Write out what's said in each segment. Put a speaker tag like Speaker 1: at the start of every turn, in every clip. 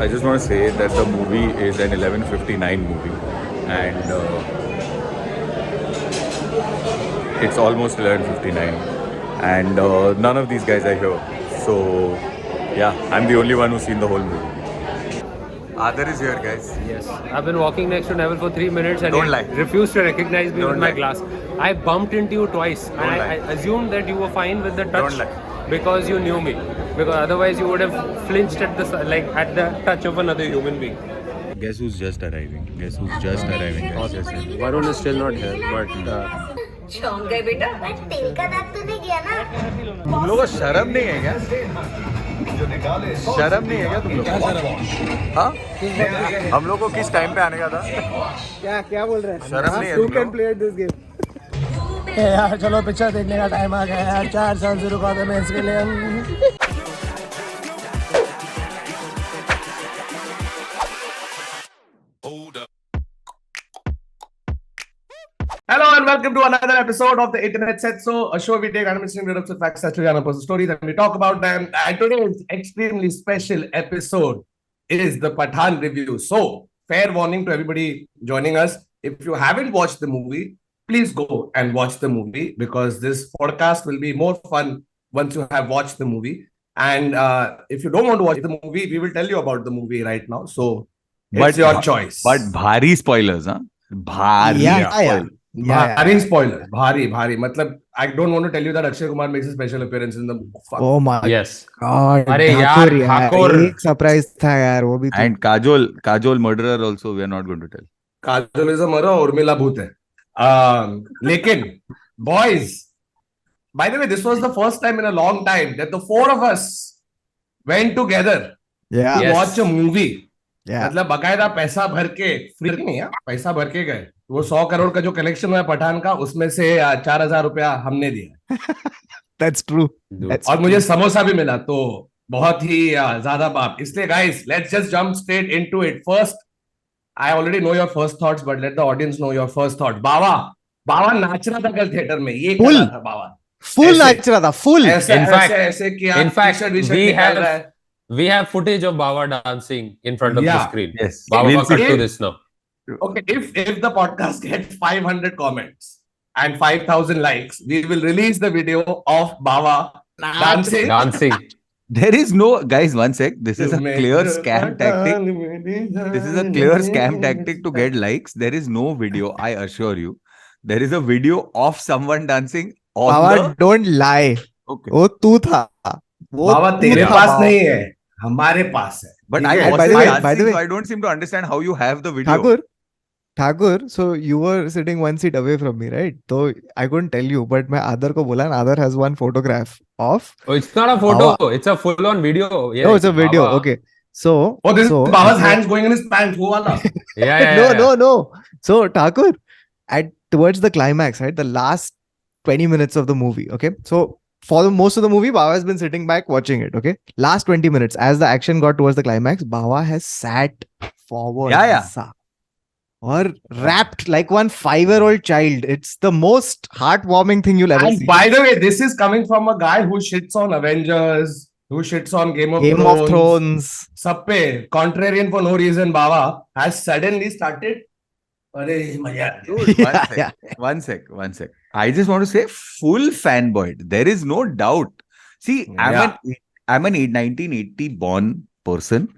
Speaker 1: I just want to say that the movie is an 11:59 movie, and it's almost 11:59, and none of these guys are here. So, yeah, I'm the only one who's seen the whole movie. Adar is here, guys.
Speaker 2: Yes, I've been walking next to Neville for 3 minutes and
Speaker 1: Don't
Speaker 2: he
Speaker 1: lie.
Speaker 2: refused to recognize me
Speaker 1: Don't
Speaker 2: with my
Speaker 1: lie.
Speaker 2: glass. I bumped into you twice and
Speaker 1: Don't
Speaker 2: I
Speaker 1: lie.
Speaker 2: assumed that you were fine with the touch
Speaker 1: Don't lie.
Speaker 2: because you knew me. Because otherwise you would have flinched at the touch of another human being.
Speaker 1: Guess who's just arriving? Guys, just
Speaker 2: Varun is still not here, but
Speaker 3: चौंक गए बेटा। तेल का दाग तो नहीं गया ना?
Speaker 1: तुम लोगों को शर्म नहीं है क्या? शर्म नहीं है क्या तुम लोग? हाँ? हम लोग को किस टाइम पे आने का था?
Speaker 4: क्या बोल रहे हैं?
Speaker 1: शर्म नहीं है
Speaker 4: Who
Speaker 1: तुम
Speaker 4: can
Speaker 1: लोग?
Speaker 4: play this game? यार चलो पिक्चर देखने का टाइम आ गया यार 4 साल से रुका था मैं इसके लिए
Speaker 5: Hello and welcome to another episode of the Internet Set So, a show we take animation lyrics with facts, history, and personal stories, and we talk about them. And today's extremely special episode is the Pathan review. So, fair warning to everybody joining us: if you haven't watched the movie, please go and watch the movie because this podcast will be more fun once you have watched the movie. And if you don't want to watch the movie, we will tell you about the movie right now. So, it's your choice.
Speaker 1: But bhari spoilers, huh? Bhari spoilers.
Speaker 5: Bhari spoilers. Bhari. Matlab, I don't want to tell you that Akshay Kumar makes a special appearance in the fuck.
Speaker 4: Oh my
Speaker 2: yes.
Speaker 4: God
Speaker 2: अरे
Speaker 4: ठाकुर
Speaker 2: यार, ठाकुर।
Speaker 4: एक surprise था यार वो भी
Speaker 1: And Kajol murderer also, we are not going to tell.
Speaker 5: Kajol is a murderer, Urmila Bhoot hai. Lekin, boys, by the way, this was the first time in a long time that the four of us went together to
Speaker 4: yeah
Speaker 5: watch a movie.
Speaker 4: yeah
Speaker 5: मतलब बकायदा पैसा भर के free नहीं है पैसा भर के गए वो 100 करोड़ का जो कलेक्शन हुआ है पठान का उसमें से 4,000 रुपया हमने दिया
Speaker 4: that's true that's
Speaker 5: और मुझे समोसा भी मिला तो बहुत ही ज्यादा बाप इसलिए guys let's just jump straight into it first I already know your first thoughts but let the audience know your first thought बाबा नाच रहा था कल थिएटर में ये कर रहा था बाबा
Speaker 4: full
Speaker 5: ऐसे-
Speaker 4: नाच रहा था full
Speaker 5: ऐसे
Speaker 2: In fact-
Speaker 5: ऐसे किया
Speaker 2: in fact,
Speaker 5: T-shirt V-shirt
Speaker 2: we
Speaker 5: निकाल
Speaker 2: have-
Speaker 5: रहा है
Speaker 2: We have footage of Baba dancing in front of the
Speaker 5: Yeah.
Speaker 2: screen.
Speaker 1: Yes.
Speaker 2: Baba,
Speaker 1: We'll
Speaker 2: cut
Speaker 5: see.
Speaker 2: to this now.
Speaker 5: Okay, if the podcast gets 500 comments and 5,000 likes, we will release the video of Baba dancing.
Speaker 2: Dancing.
Speaker 1: There is no, guys, one sec. This is a clear scam tactic. This is a clear scam tactic to get likes. There is no video, I assure you. There is a video of someone dancing on
Speaker 4: Baba
Speaker 1: the...
Speaker 4: don't lie
Speaker 1: Okay.
Speaker 4: वो तू था वो
Speaker 5: बाबा
Speaker 4: तू
Speaker 5: तेरे
Speaker 4: था,
Speaker 5: पास
Speaker 4: बाबा।
Speaker 5: नहीं है हमारे पास है
Speaker 1: But
Speaker 5: ठीक
Speaker 1: I
Speaker 5: है?
Speaker 1: was
Speaker 4: by the way-
Speaker 1: dancing,
Speaker 4: by the way-
Speaker 1: so I don't seem to understand how you have the video.
Speaker 4: Thakur so you were sitting one seat away from me right so I couldn't tell you but मैं आदर को बोला and Adar has one photograph of
Speaker 2: Oh, it's not a photo. It's a full-on video. Yeah,
Speaker 4: oh it's a video
Speaker 2: Baba.
Speaker 4: okay so
Speaker 5: Oh, this
Speaker 4: so
Speaker 5: is Baba's hands going in his pants. वो वाला.
Speaker 2: Yeah.
Speaker 4: no so Thakur at towards the climax right the last 20 minutes of the movie okay so for the most of the movie Baba has been sitting back watching it okay last 20 minutes as the action got towards the climax Baba has sat forward
Speaker 1: Yeah.
Speaker 4: ऐसा, or rapped like one 5-year-old child it's the most heartwarming thing you'll ever
Speaker 5: And
Speaker 4: see
Speaker 5: by the way, this is coming from a guy who shits on Avengers, who shits on Game of Thrones. सब पे contrarian for no reason. Baba has suddenly started. अरे मजा आ गया.
Speaker 1: Dude,
Speaker 4: Yeah,
Speaker 1: one sec. I just want to say full fanboy. There is no doubt. See,
Speaker 5: Yeah.
Speaker 1: I'm an 1980 born person.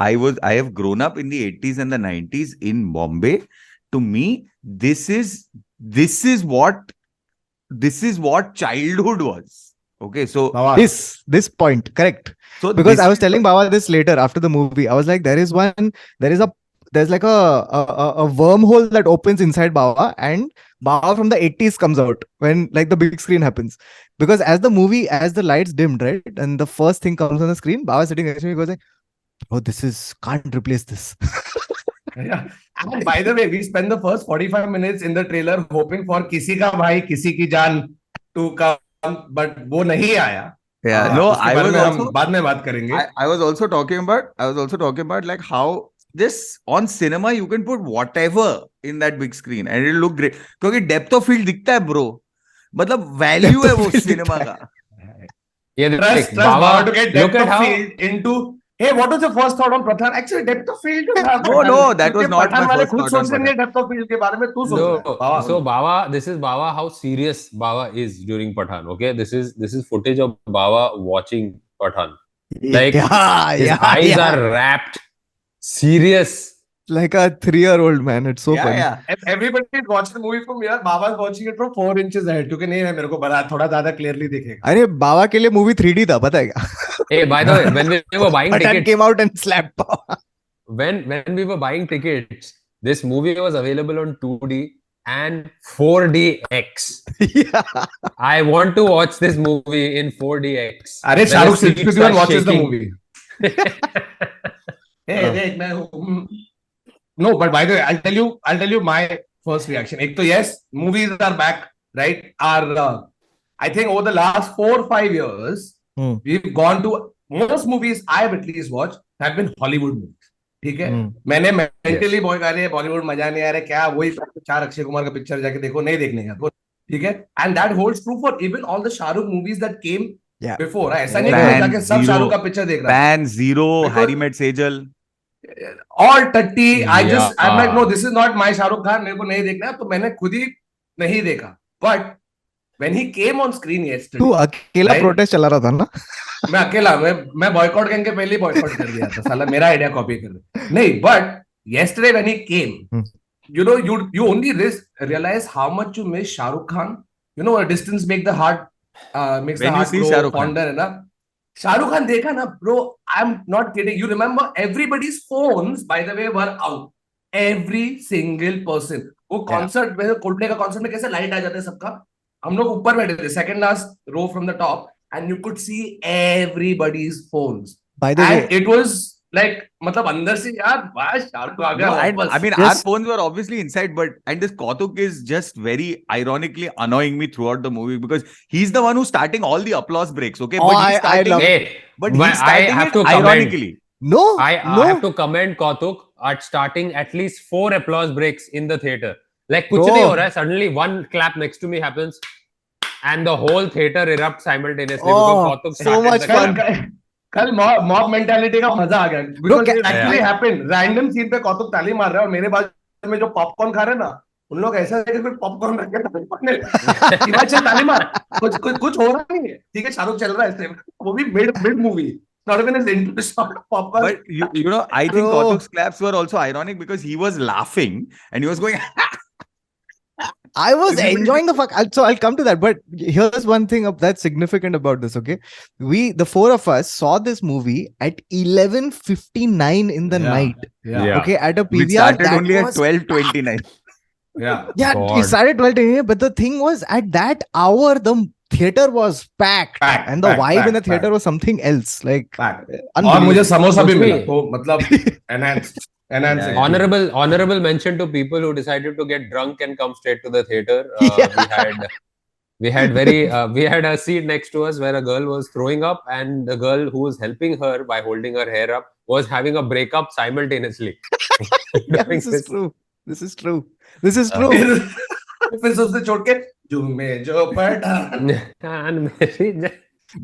Speaker 1: I have grown up in the 80s and the 90s in Bombay. To me, this is what childhood was. Okay, so
Speaker 5: Baba.
Speaker 4: this point correct
Speaker 1: so
Speaker 4: because
Speaker 1: this
Speaker 4: I was
Speaker 1: is-
Speaker 4: telling Baba this later after the movie. I was like, there's like a wormhole that opens inside Baba, and Baba from the 80s comes out when like the big screen happens. Because as the lights dimmed, right, and the first thing comes on the screen, Baba sitting next to me goes like, "Oh, can't replace this."
Speaker 5: Yeah. And by the way, we spent the first 45 minutes in the trailer hoping for किसी का भाई किसी की जान to come, but वो नहीं आया.
Speaker 1: Yeah, no,
Speaker 5: उसके
Speaker 1: I
Speaker 5: बारे
Speaker 1: was
Speaker 5: में हम
Speaker 1: also
Speaker 5: बाद में बात करेंगे.
Speaker 1: I was also talking about like how this on cinema you can put whatever in that big screen and it'll look great. क्योंकि depth of field दिखता है bro. मतलब value है वो
Speaker 4: Depth of field
Speaker 1: cinema
Speaker 4: दिखता
Speaker 1: का.
Speaker 2: Yeah,
Speaker 5: Trust
Speaker 2: Baba,
Speaker 5: Baba to get
Speaker 2: look
Speaker 5: depth
Speaker 2: at
Speaker 5: of
Speaker 2: how
Speaker 5: field into Hey, what was your first thought on Pathan? Actually, depth of field जो था
Speaker 1: No, no, that was
Speaker 5: क्योंकि
Speaker 1: not
Speaker 5: Pathan
Speaker 1: my
Speaker 5: वाले
Speaker 1: first
Speaker 5: खुद
Speaker 1: thought on
Speaker 5: सोच लेंगे
Speaker 1: Pathan.
Speaker 5: depth of field के बारे में, तू सोच रहा है
Speaker 2: No,
Speaker 5: Baba
Speaker 2: so Bawa, this is Bawa, how serious Bawa is during Pathan. Okay, this is footage of Bawa watching Pathan. Like his eyes are wrapped, serious.
Speaker 4: like a 3-year-old man. It's so
Speaker 1: Yeah,
Speaker 4: funny.
Speaker 1: yeah.
Speaker 5: Everybody is watching the movie from here. Baba is watching it from 4 inches ahead क्योंकि नहीं है मेरे को बड़ा थोड़ा ज्यादा clearly दिखेगा.
Speaker 4: अरे बाबा के लिए मूवी 3D था, पता है क्या?
Speaker 2: Hey, by the way, when we were buying
Speaker 4: Pathan
Speaker 2: tickets,
Speaker 4: came out and slapped Bawa.
Speaker 2: when we were buying tickets, this movie was available on 2D and 4DX.
Speaker 4: Yeah.
Speaker 2: I want to watch this movie in 4DX.
Speaker 5: अरे
Speaker 2: When
Speaker 5: Shahrukh
Speaker 2: the seats
Speaker 5: सिर्फ
Speaker 2: are
Speaker 5: watches the
Speaker 2: shaking.
Speaker 5: movie. Hey, देख मैं हूँ. No, but by the way, I'll tell you my first reaction. एक तो yes, movies are back, right? I think over the last 4-5 years, we've gone to most movies I've at least watched have been Hollywood movies. ठीक है? मैंने mentally Bollywood मजा नहीं आ रहा क्या वही 4 अक्षय कुमार का पिक्चर जाके देखो नहीं देखने का ठीक है and that holds true for even all the Shahrukh movies that came before. ऐसा नहीं कि जाके सब शाहरुख का पिक्चर देख रहा है.
Speaker 1: Pan, Zero, Harry Met Sejal.
Speaker 5: All 30.
Speaker 2: Yeah.
Speaker 5: I'm like, no, this is not my Shahrukh Khan. मेरे को नहीं देखना है तो मैंने खुद ही नहीं देखा. But when he came on screen yesterday,
Speaker 4: तू अकेला प्रोटेस्ट चला रहा था ना?
Speaker 5: मैं अकेला मैं बॉयकॉट करके पहले बॉयकॉट कर दिया था साला मेरा आइडिया कॉपी कर दे नहीं but yesterday when he came you know you only realize how much you miss Shahrukh Khan. You know a distance makes the heart grow fonder है ना. Shahrukh Khan देखा ना bro, I'm not kidding, you remember everybody's phones by the way were out, every single person. वो concert में Coldplay का concert में कैसे light आ जाते हैं सबका, हम लोग ऊपर बैठे थे second last row from the top and you could see everybody's phones.
Speaker 4: By the way,
Speaker 5: it was like मतलब अंदर से यार वाह शाहरुख आ गया वापस.
Speaker 1: I mean, our phones were obviously inside, and this Kautuk is just very ironically annoying me throughout the movie because he's the one who's starting all the applause breaks. Okay,
Speaker 4: Oh,
Speaker 1: but he's starting
Speaker 4: love
Speaker 1: it. But he's starting
Speaker 2: have
Speaker 1: it
Speaker 2: to comment.
Speaker 1: ironically.
Speaker 4: no,
Speaker 2: I
Speaker 4: no.
Speaker 2: have to commend Kautuk at starting at least 4 applause breaks in the theater. Like कुछ
Speaker 4: Bro.
Speaker 2: नहीं हो रहा है, suddenly one clap next to me happens and the whole theater erupts simultaneously because Kautuk
Speaker 4: so
Speaker 2: started
Speaker 4: much
Speaker 2: the
Speaker 4: fun.
Speaker 2: clap.
Speaker 5: कल mob mentality का मजा आ गया because it actually
Speaker 2: yeah.
Speaker 5: happened. Random scene पे कौतुक ताली मार रहा है और मेरे बाजू में जो पॉपकॉर्न खा रहे हैं ना उन लोग ऐसा है कि पॉपकॉर्न रख के ताली मारने हिमाचल ताली मार कुछ हो रहा नहीं है ठीक है शाहरुख चल रहा है इससे वो भी mid movie not even his intro shot of popcorn.
Speaker 1: But you know, I think
Speaker 4: Bro.
Speaker 1: Kautuk's claps were also ironic because he was laughing and he was going.
Speaker 4: I was enjoying the fuck. So I'll come to that. But here's one thing that's significant about this. Okay, the 4 of us saw this movie at 11:59 in the night.
Speaker 5: Yeah.
Speaker 4: Okay, at a PVR.
Speaker 1: We started
Speaker 4: that
Speaker 1: only
Speaker 4: was
Speaker 1: at 12:29.
Speaker 5: Yeah.
Speaker 4: Yeah,
Speaker 2: God.
Speaker 4: it started 12:29, but the thing was at that hour the theater was packed, and the vibe in the theater was something else. Like
Speaker 5: और मुझे समोसा भी मिला तो मतलब enhanced.
Speaker 2: Honorable mention to people who decided to get drunk and come straight to the theater. We had a seat next to us where a girl was throwing up and the girl who was helping her by holding her hair up was having a breakup simultaneously.
Speaker 4: This is true. This is true.
Speaker 5: फिर सबसे छोड़ के जुम्मे जो Pathan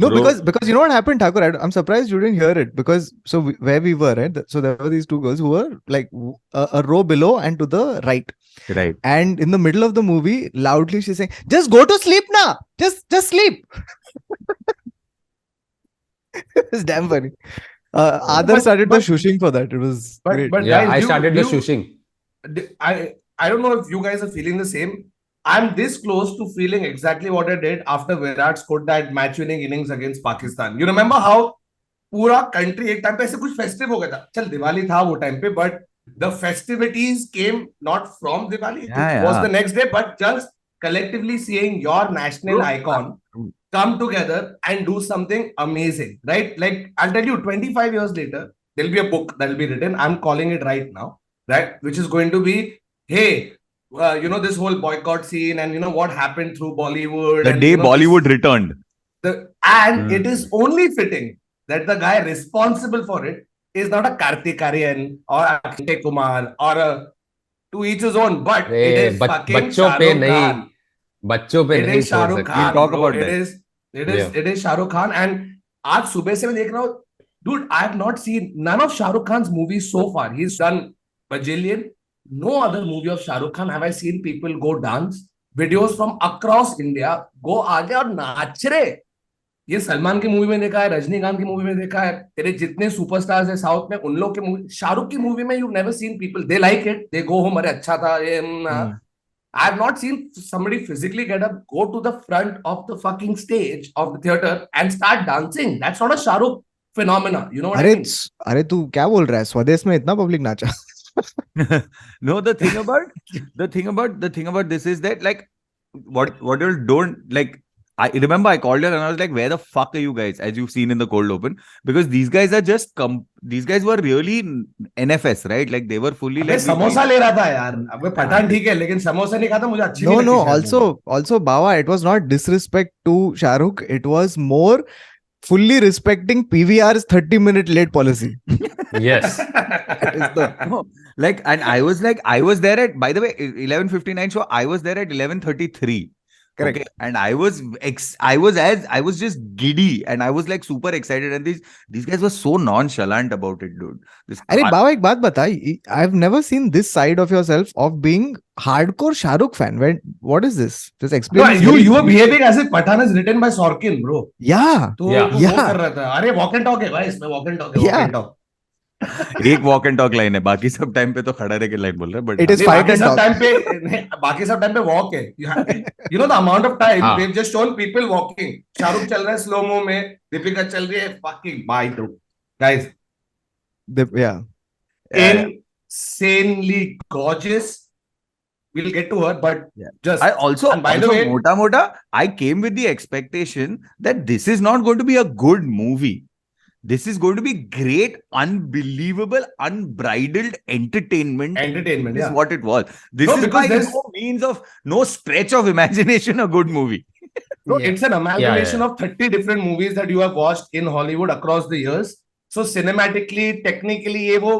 Speaker 4: No, because you know what happened, Thakur? I'm surprised you didn't hear it because where we were, right? So there were these 2 girls who were like a row below and to the right.
Speaker 1: Right.
Speaker 4: And in the middle of the movie, loudly she's saying, "Just go to sleep now. Just sleep." It's damn funny. Adar started the shushing for that. It was great.
Speaker 5: But
Speaker 2: Yeah,
Speaker 5: guys,
Speaker 2: I started the shushing.
Speaker 5: I don't know if you guys are feeling the same. I'm this close to feeling exactly what I did after Virat scored that match-winning innings against Pakistan. You remember how पूरा country एक time पे ऐसे कुछ festive हो गया था. चल दिवाली था वो time पे, but the festivities came not from Diwali. It was the next day, but just collectively seeing your national icon come together and do something amazing, right? Like I'll tell you, 25 years later, there'll be a book that'll be written. I'm calling it right now, right? Which is going to be, hey. You know this whole boycott scene and you know what happened through Bollywood.
Speaker 1: The day Bollywood returned.
Speaker 5: It is only fitting that the guy responsible for it is not a Kartik Aaryan or a Akshay Kumar or a to each his own, but it is fucking Shahrukh Khan.
Speaker 2: बच्चों पे नहीं
Speaker 5: छोड़ सकते.
Speaker 1: We'll talk about that.
Speaker 5: It is Shahrukh Khan and आज सुबह से मैं देख रहा हूँ dude, I have not seen none of Shah Rukh Khan's movies so far. He's done bajillion. No other movie of Shah Rukh Khan have I seen people go dance. Videos from across India go आगे और नाच रहे. ये सलमान की movie में देखा है, रजनीकांत की मूवी में देखा है, तेरे जितने सुपरस्टार्स है साउथ में उन लोग के मूवी, शाहरुख की मूवी में you never seen people they like it, they go home, अरे अच्छा था ये. I have not seen somebody physically get up, go to the front of the fucking stage of the theater and start dancing. That's not a Shahrukh phenomena. You know what I mean?
Speaker 4: अरे तू क्या बोल रहा है? स्वदेश में इतना public नाचा.
Speaker 1: No, the thing about this is that, like, what you don't like. I remember I called her and I was like, where the fuck are you guys? As you've seen in the cold open, because these guys are just these guys were really NFS, right? Like they were fully like
Speaker 5: samosa ले रहा था यार. अब पठान ठीक है लेकिन समोसा नहीं खाता, मुझे अच्छी नहीं
Speaker 4: No,
Speaker 5: लगती.
Speaker 4: also Bawa, it was not disrespect to Shah Rukh. It was more fully respecting PVR's 30-minute late policy.
Speaker 2: Yes.
Speaker 4: That is the
Speaker 1: no, like, and I was there at, by the way, 11:59 show. I was there at 11:33.
Speaker 4: Correct.
Speaker 1: Okay, and I was just giddy and I was like super excited, and these guys were so nonchalant about it, dude.
Speaker 4: अरे बाबा एक बात बता, I've never seen this side of yourself of being hardcore Shah Rukh fan. What is this? Just explain.
Speaker 5: No, you were behaving as if Pathan is written by Sorkin, bro.
Speaker 4: Yeah.
Speaker 5: तो
Speaker 2: Yeah.
Speaker 5: वो कर रहा था. अरे walk and talk है भाई, इसमें walk and talk है. Walk
Speaker 4: Yeah.
Speaker 5: and talk.
Speaker 1: एक वॉक एंड टॉक लाइन है, बाकी सब टाइम पे तो खड़ा रह के लाइन बोल रहा है. But
Speaker 4: It is fight and talk.
Speaker 5: बाकी सब टाइम पे walk है. You know the amount of time
Speaker 2: हाँ.
Speaker 5: they've just shown people walking. Shahrukh चल रहा है स्लो मो में, दीपिका चल रही है fucking by through. Guys,
Speaker 4: Yeah.
Speaker 5: insanely gorgeous. We'll get to her, but
Speaker 1: Yeah.
Speaker 5: just
Speaker 1: I also,
Speaker 5: and by the way,
Speaker 1: mota, I came with the expectation that this is not going to be a good movie. This is going to be great, unbelievable, unbridled entertainment.
Speaker 5: entertainment.
Speaker 1: This
Speaker 5: Yeah.
Speaker 1: is what it was. This
Speaker 5: No,
Speaker 1: is
Speaker 5: because
Speaker 1: by
Speaker 5: there's-
Speaker 1: no stretch of imagination a good movie.
Speaker 5: No,
Speaker 2: Yeah.
Speaker 5: it's an amalgamation
Speaker 2: Yeah.
Speaker 5: of 30 different movies that you have watched in Hollywood across the years. So cinematically, technically, ये वो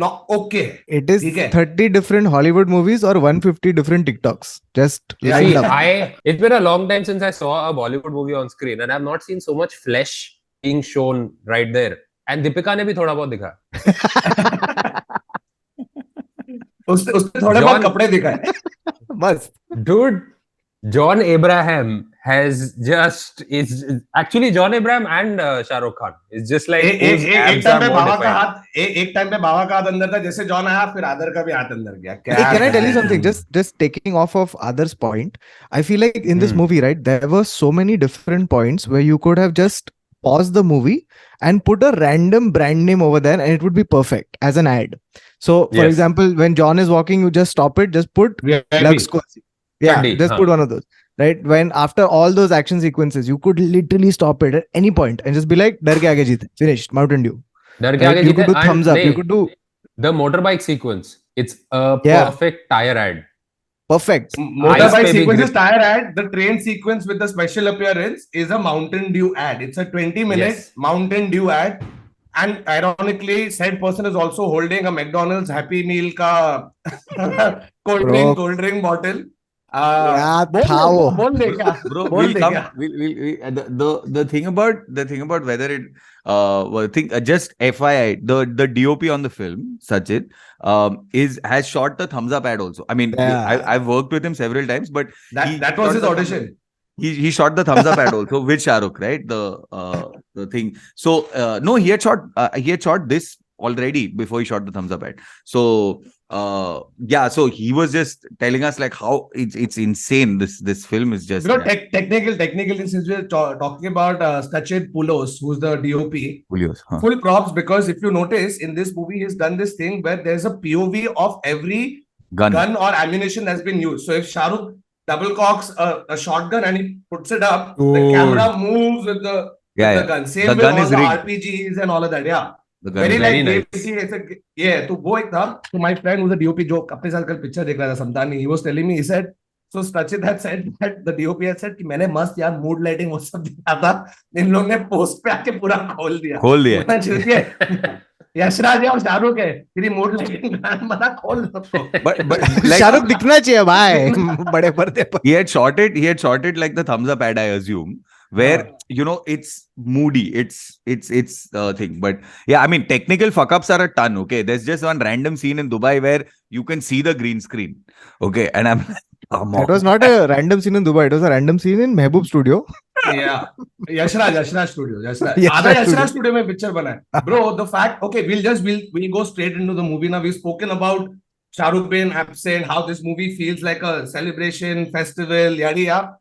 Speaker 5: not okay.
Speaker 4: It is
Speaker 5: ठीक है.
Speaker 4: 30 different Hollywood movies or 150 different TikToks. Just
Speaker 5: Yeah,
Speaker 4: lined
Speaker 2: See,
Speaker 4: up.
Speaker 2: it's been a long time since I saw a Bollywood movie on screen, and I've not seen so much flesh being shown right there. And Deepika ने भी थोड़ा बहुत दिखा.
Speaker 5: उसने थोड़े बहुत कपड़े दिखाए.
Speaker 4: Must.
Speaker 2: Dude, John Abraham is actually John Abraham and Shah Rukh Khan. It's just like whose
Speaker 5: एक
Speaker 2: abs are
Speaker 5: टाइम पे
Speaker 2: more
Speaker 5: बाबा का
Speaker 2: defined.
Speaker 5: हाथ एक टाइम पे बाबा का हाथ अंदर था, जैसे जॉन आया फिर आदर का भी हाथ अंदर गया.
Speaker 4: Hey, can I tell you
Speaker 5: है?
Speaker 4: something? Just taking off of others' point, I feel like in this
Speaker 2: Hmm.
Speaker 4: movie, right, there were so many different points where you could have just paused the movie and put a random brand name over there, and it would be perfect as an ad. So, for
Speaker 2: Yes.
Speaker 4: example, when John is walking, you just stop it, just put
Speaker 5: VIP.
Speaker 4: Lux Cozy. Yeah,
Speaker 2: Chandi,
Speaker 4: just
Speaker 2: huh.
Speaker 4: put one of those. Right? When after all those action sequences, you could literally stop it at any point and just be like, "Dar ke aage jeete." Finished. Mountain Dew.
Speaker 2: डर के
Speaker 4: Right?
Speaker 2: आगे
Speaker 4: You
Speaker 2: जीते.
Speaker 4: could do
Speaker 2: And
Speaker 4: thumbs up. You
Speaker 2: नहीं,
Speaker 4: could do
Speaker 2: the motorbike sequence. It's a
Speaker 4: Yeah.
Speaker 2: perfect tire ad.
Speaker 4: perfect.
Speaker 5: Motorbike
Speaker 2: Ice baby
Speaker 5: sequence is
Speaker 2: grip.
Speaker 5: tire ad. The train sequence with the special appearance is a Mountain Dew ad. It's a 20-minute
Speaker 2: Yes.
Speaker 5: Mountain Dew ad. And ironically, said person is also holding a McDonald's Happy Meal ka cold drink bottle.
Speaker 4: Yeah,
Speaker 5: बोल
Speaker 4: था वो.
Speaker 5: बोल दे क्या?
Speaker 1: Bro,
Speaker 5: बोल
Speaker 1: we'll
Speaker 5: दे
Speaker 1: come.
Speaker 5: क्या?
Speaker 1: The thing about whether it well, think just FYI, the DOP on the film, Sachit, has shot the thumbs up ad also. I mean,
Speaker 4: Yeah.
Speaker 1: I've worked with him several times, but
Speaker 5: That was
Speaker 1: shot
Speaker 5: his
Speaker 1: the
Speaker 5: audition.
Speaker 1: he shot the thumbs up ad also with Shah Rukh, right? The thing. So no, he had shot this already before he shot the thumbs up ad. So yeah, so he was just telling us like how it's insane. This film is just
Speaker 5: You know, technically, since we're talking about Sachin Poulos, who's the DOP,
Speaker 1: Julius, huh?
Speaker 5: full props, because if you notice in this movie, he's done this thing where there's a POV of every gun or ammunition that's been used. So if Shah Rukh double cocks a shotgun and he puts it up, the
Speaker 2: Dude.
Speaker 5: camera moves with the gun. Same
Speaker 1: The
Speaker 5: with
Speaker 1: gun
Speaker 5: all
Speaker 1: is
Speaker 5: the
Speaker 1: rigged.
Speaker 5: RPGs and all of that. Yeah.
Speaker 1: The gun
Speaker 5: Very
Speaker 1: is
Speaker 2: very
Speaker 5: like
Speaker 2: nice.
Speaker 5: yeah. तो वो एक था. So my friend who's a DOP जो अपने साथ कल picture देख रहा था Samtani, he was telling me, he said, so Sachit had said that the DOP had said कि मैंने मस्त यार मूड लाइटिंग वो सब दिया था, इन लोगों ने पोस्ट पे आके पूरा खोल दिया.
Speaker 1: खोल दिया.
Speaker 5: यशराज है और शाहरुख है, तेरी मूड लाइटिंग बना खोल सबको.
Speaker 1: But like
Speaker 4: शाहरुख दिखना चाहिए भाई बड़े पर्दे पर.
Speaker 1: he had shot it like the thumbs up ad, I assume. where it's moody, it's thing. But yeah, I mean, technical fuck ups are a ton. Okay, there's just one random scene in Dubai where you can see the green screen. Okay, and I'm like, come on.
Speaker 4: It was not a random scene in Dubai. It was a random scene in Mehboob Studio.
Speaker 5: Yeah, Yashraj Studio.
Speaker 4: Yashraj
Speaker 5: Yashraj Studio में picture बना है. Bro, the fact. Okay, we'll go straight into the movie now. We've spoken about Shah Rukh being absent, how this movie feels like a celebration, festival, yada yada.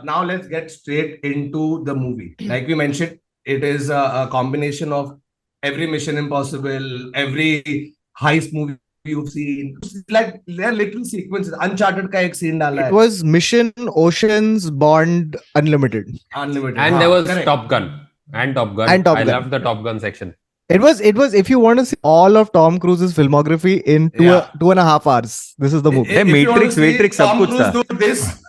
Speaker 5: Now let's get straight into the movie. Like we mentioned, it is a combination of every Mission Impossible, every heist movie you've seen. Like there are little sequences. Uncharted का एक scene डाला है.
Speaker 4: It was Mission, Oceans, Bond, Unlimited.
Speaker 5: Unlimited.
Speaker 2: And there was
Speaker 5: correct.
Speaker 2: Top Gun. And Top Gun.
Speaker 4: And Top
Speaker 2: I
Speaker 4: Gun.
Speaker 2: loved the Top Gun section.
Speaker 4: It was if you want to see all of Tom Cruise's filmography in 2.5 hours, this is the movie.
Speaker 1: Hey, Matrix सब कुछ था.
Speaker 5: Do this.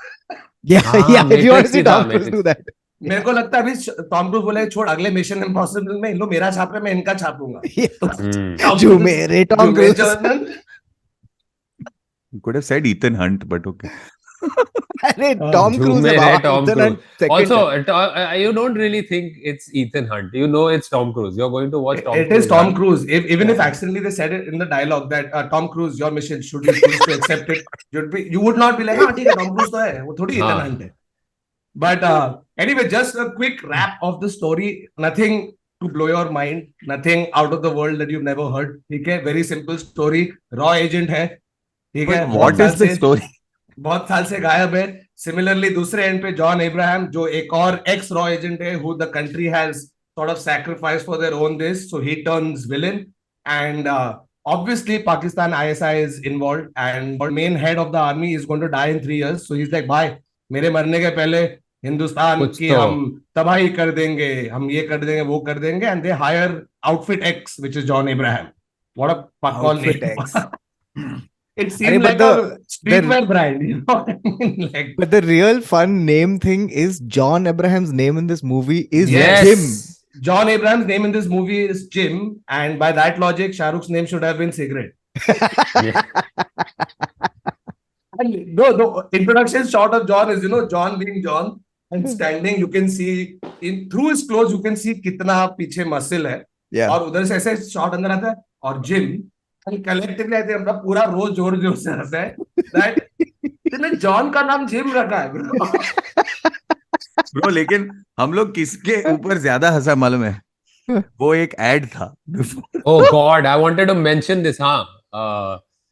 Speaker 4: Yeah, if you want to see
Speaker 2: Matrix
Speaker 4: Tom
Speaker 2: ही था,
Speaker 4: Cruise do that.
Speaker 5: मेरे को लगता है अभी Tom cruise बोले छोड़ अगले मिशन इम्पॉसिबल में इन लो मेरा छाप रहे मैं इनका छापूंगा.
Speaker 4: जो मेरे Tom Cruise.
Speaker 1: You could have said Ethan Hunt, but okay.
Speaker 4: अरे Tom Cruise है बाबा.
Speaker 2: Tom
Speaker 4: Ethan Hunt
Speaker 2: Cruise.
Speaker 4: second
Speaker 2: Also, you don't really think it's Ethan Hunt. You know it's Tom Cruise. You're going to watch Tom Cruise.
Speaker 5: It is Tom Cruise. Even if accidentally they said it in the dialogue that Tom Cruise, your mission should be choose to accept it. You would not be like, हाँ ठीक है Tom Cruise तो है, वो थोड़ी Ethan Hunt है. But anyway, just a quick wrap of the story. Nothing to blow your mind. Nothing out of the world that you've never heard. ठीक है, very simple story. Raw agent है. ठीक है.
Speaker 1: What is the story?
Speaker 5: बहुत साल से गायब है. Similarly, दूसरे एंड पे जॉन अब्राहम जो एक और एक्स रॉ एजेंट है, who the country has sort of sacrificed for their own this, so he turns villain, and obviously Pakistan ISI is involved, and the main head of the army is going to die in 3 years, so he's like, भाई मेरे मरने के पहले हिंदुस्तान की हम तबाही कर देंगे, हम ये कर देंगे, वो कर देंगे, and they hire Outfit X, which is John Abraham. What a pakol name. It seems like a streetwear brand, you know what I mean? Like,
Speaker 4: But the real fun name thing is John Abraham's name in this movie is
Speaker 5: Yes.
Speaker 4: Jim.
Speaker 5: John Abraham's name in this movie is Jim, and by that logic, Shah Rukh's name should have been Cigarette. And the introduction shot of John is, John being John and standing. You can see through his clothes, you can see कितना पीछे muscle है.
Speaker 4: Yeah.
Speaker 5: और उधर से ऐसे shot अंदर आता है और Jim. And collectively, I think हमरा पूरा रोज जोर जोर से हंसा है. That तूने John का नाम Jim रखा है, bro.
Speaker 1: Bro, लेकिन हम लोग किसके ऊपर ज्यादा हंसा मालूम है? वो एक ad था.
Speaker 2: Oh God, I wanted to mention this, huh?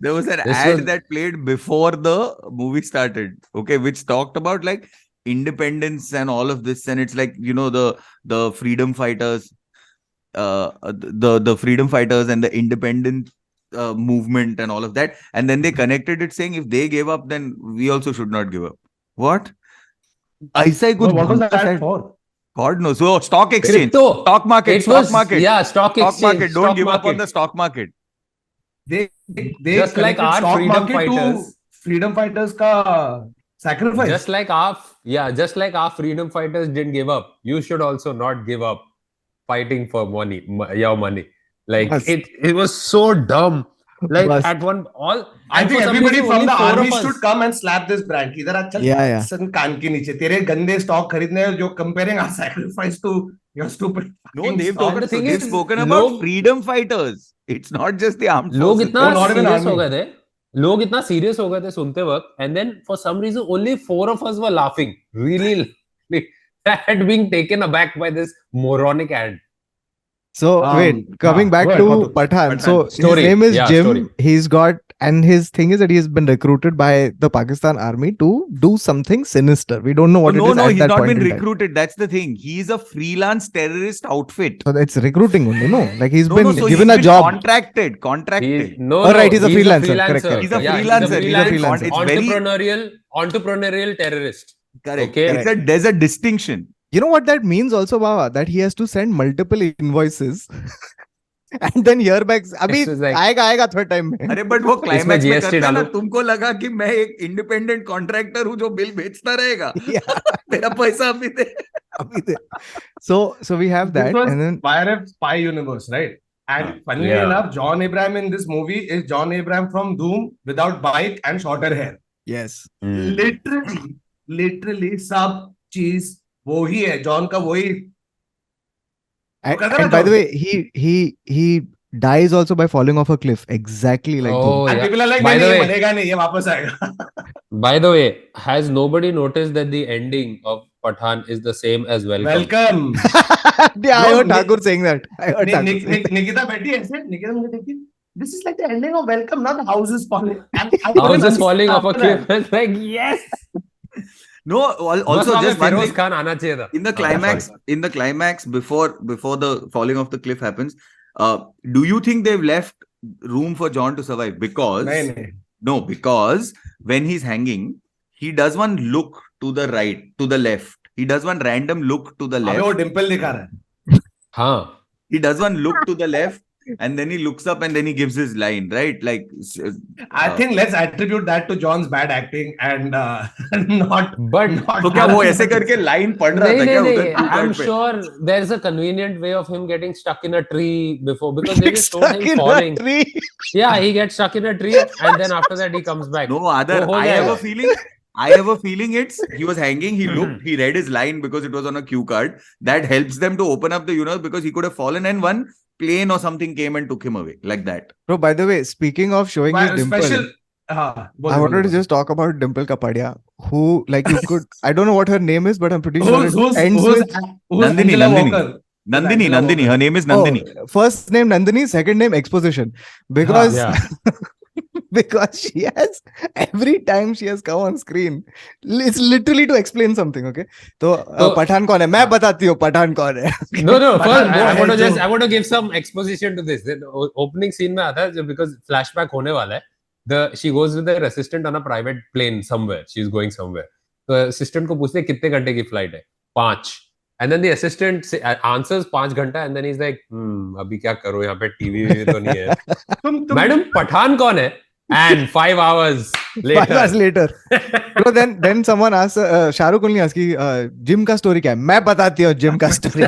Speaker 1: There was an ad that played before the movie started, okay, which talked about like independence and all of this, and it's like the freedom fighters, the freedom fighters and the independent movement and all of that, and then they connected it saying if they gave up, then we also should not give up. What? ऐसा ही कुछ
Speaker 5: What was that
Speaker 1: बनता
Speaker 5: ad
Speaker 1: है?
Speaker 5: for?
Speaker 1: God knows. So stock exchange,
Speaker 2: Crypto.
Speaker 1: stock market,
Speaker 2: It
Speaker 1: stock
Speaker 2: was,
Speaker 1: market,
Speaker 2: yeah, stock
Speaker 1: stock
Speaker 2: exchange.
Speaker 1: market. Don't
Speaker 2: stock
Speaker 1: give up on
Speaker 2: market.
Speaker 1: the stock market.
Speaker 5: They
Speaker 2: Just like
Speaker 5: connected
Speaker 2: our
Speaker 5: stock
Speaker 2: freedom
Speaker 5: market to
Speaker 2: fighters.
Speaker 5: freedom fighters का sacrifice.
Speaker 2: Just like our freedom fighters didn't give up, you should also not give up fighting for money, your money. Like
Speaker 4: Yes.
Speaker 2: it was so dumb. Like
Speaker 4: Yes.
Speaker 2: at one all.
Speaker 5: I
Speaker 2: and
Speaker 5: think
Speaker 2: for some
Speaker 5: everybody
Speaker 2: reason,
Speaker 5: from
Speaker 2: only
Speaker 5: the
Speaker 2: 4
Speaker 5: army
Speaker 2: of us-
Speaker 5: should come and slap this brand. कि इधर आ चल
Speaker 4: Yeah, yeah.
Speaker 5: सन कान के नीचे तेरे गंदे stock खरीदने हैं जो comparing our sacrifice to your stupid.
Speaker 1: No,
Speaker 5: fucking
Speaker 1: they've
Speaker 5: stock.
Speaker 1: spoken,
Speaker 2: the thing
Speaker 1: they've
Speaker 2: is,
Speaker 1: spoken about
Speaker 2: लोग-
Speaker 1: freedom fighters. It's not just the armed
Speaker 2: लोग
Speaker 1: forces.
Speaker 2: इतना
Speaker 5: Oh, not even
Speaker 2: सीरियस हो
Speaker 5: army.
Speaker 2: गए थे. लोग इतना सीरियस हो गए थे सुनते वक्त, and then for some reason only 4 of us were laughing really at being taken aback by this moronic ad.
Speaker 4: So wait, coming back
Speaker 5: go ahead,
Speaker 4: to
Speaker 5: Kautuk.
Speaker 4: Pathan. So
Speaker 2: Story.
Speaker 4: his name is
Speaker 2: Yeah,
Speaker 4: Jim.
Speaker 2: story.
Speaker 4: He's got, and his thing is that he's been recruited by the Pakistan army to do something sinister. We don't know what it is
Speaker 1: No,
Speaker 4: at
Speaker 1: he's
Speaker 4: that
Speaker 1: not
Speaker 4: point
Speaker 1: been
Speaker 4: in time.
Speaker 1: recruited. That's the thing. He's a freelance terrorist outfit.
Speaker 4: So it's recruiting only, no? Like he's
Speaker 1: No,
Speaker 4: been
Speaker 1: so
Speaker 4: given
Speaker 1: he's
Speaker 4: a
Speaker 1: been
Speaker 4: job.
Speaker 1: Contracted.
Speaker 4: Oh, right, he's a freelancer. Correct, correct.
Speaker 1: He's a
Speaker 2: Yeah,
Speaker 1: freelancer.
Speaker 4: He's a freelancer.
Speaker 1: It's very
Speaker 2: entrepreneurial terrorist.
Speaker 1: correct.
Speaker 2: Okay.
Speaker 1: There's a distinction.
Speaker 4: You know what that means also, Baba? That he has to send multiple invoices and then hear back. अभी
Speaker 2: It's like-
Speaker 4: आएगा third time में.
Speaker 1: अरे but वो climax में
Speaker 2: GST
Speaker 1: करता है ना,
Speaker 2: डालो।
Speaker 1: तुमको लगा कि मैं एक इंडिपेंडेंट कॉन्ट्रैक्टर हूँ जो बिल बेचता रहेगा.
Speaker 4: Yeah.
Speaker 1: मेरा पैसा अभी दे.
Speaker 4: अभी दे. So we have that,
Speaker 5: This was
Speaker 4: and then
Speaker 5: YRF spy universe, right? And funnily
Speaker 2: Yeah.
Speaker 5: enough, John Abraham in this movie is John Abraham from Doom without bike and shorter hair.
Speaker 4: yes,
Speaker 5: Literally सब चीज वो ही है John का वही
Speaker 4: And by the way, he dies also by falling off a cliff, exactly like
Speaker 2: Oh,
Speaker 4: Dhurm.
Speaker 5: and
Speaker 2: yeah.
Speaker 5: people are like
Speaker 2: By
Speaker 5: नहीं
Speaker 2: the
Speaker 5: ये
Speaker 2: way-
Speaker 5: मरेगा नहीं ये वापस आएगा
Speaker 2: By the way, has nobody noticed that the ending of Pathan is the same as Welcome?
Speaker 5: Welcome
Speaker 4: Yeah, I
Speaker 5: Bro,
Speaker 4: heard Thakur saying that. I heard Thakur saying that.
Speaker 5: Nikita बैठी ऐसे निकिता मुझे देखी this is like the ending of Welcome, not the house is falling. And I
Speaker 2: House
Speaker 5: couldn't
Speaker 2: is falling off a
Speaker 5: understand
Speaker 2: cliff. It's like, yes.
Speaker 1: No, also just one
Speaker 2: Feroz
Speaker 1: thing.
Speaker 2: Khan आना चाहिए था.
Speaker 1: In the climax, before the falling of the cliff happens, do you think they've left room for John to survive? Because because when he's hanging, he does one look to the right, to the left. He does one random look to the
Speaker 5: अबे वो
Speaker 1: left.
Speaker 5: Dimple दिखा रहा है
Speaker 2: हाँ.
Speaker 1: He does one look to the left, and then he looks up and then he gives his line, right? Like,
Speaker 5: I think let's attribute that to John's bad acting and not
Speaker 2: But
Speaker 1: तो क्या वो ऐसे करके line पढ़ रहा था क्या उधर
Speaker 2: नहीं.
Speaker 1: cue card
Speaker 2: I'm
Speaker 1: पे?
Speaker 2: sure there's a convenient way of him getting stuck in a tree before because they just showed
Speaker 4: Stuck
Speaker 2: him
Speaker 4: in
Speaker 2: falling.
Speaker 4: a tree.
Speaker 2: Yeah, he gets stuck in a tree and then after that he comes back.
Speaker 1: No, Adar,
Speaker 2: वो हो
Speaker 1: I have
Speaker 2: जाएगा.
Speaker 1: a feeling he was hanging, he looked, he read his line because it was on a cue card. That helps them to open up the universe because he could have fallen and one plane or something came and took him away like that.
Speaker 4: Bro, by the way, speaking of showing his dimple,
Speaker 5: special
Speaker 4: I wanted to just talk about Dimple Kapadia, who, like, you could, I don't know what her name is, but I'm pretty sure it ends with
Speaker 1: Nandini. Her name is Nandini.
Speaker 4: First name Nandini, second name Exposition. Because
Speaker 2: Yeah.
Speaker 4: because she has, every time she has come on screen, it's literally to explain something, okay? So, Pathan kaun hai? मैं बताती हूँ Pathan kaun hai.
Speaker 2: No, first
Speaker 5: Pathan
Speaker 2: I want to
Speaker 5: जो-
Speaker 2: just I want to give some exposition to this. The opening scene में आता है because flashback होने वाला है. She goes with her assistant on a private plane somewhere. She's going somewhere. तो assistant को पूछते हैं कितने घंटे की flight है? 5. And then the assistant answers 5 घंटा and then he's like, अभी क्या करो यहाँ पे TV तो नहीं है. Madam, पठान कौन है? And 5 hours later.
Speaker 4: 5 hours later. So then someone asks, Shahrukh only asks, Jim का story क्या है? मैं बताती हूँ Jim का story.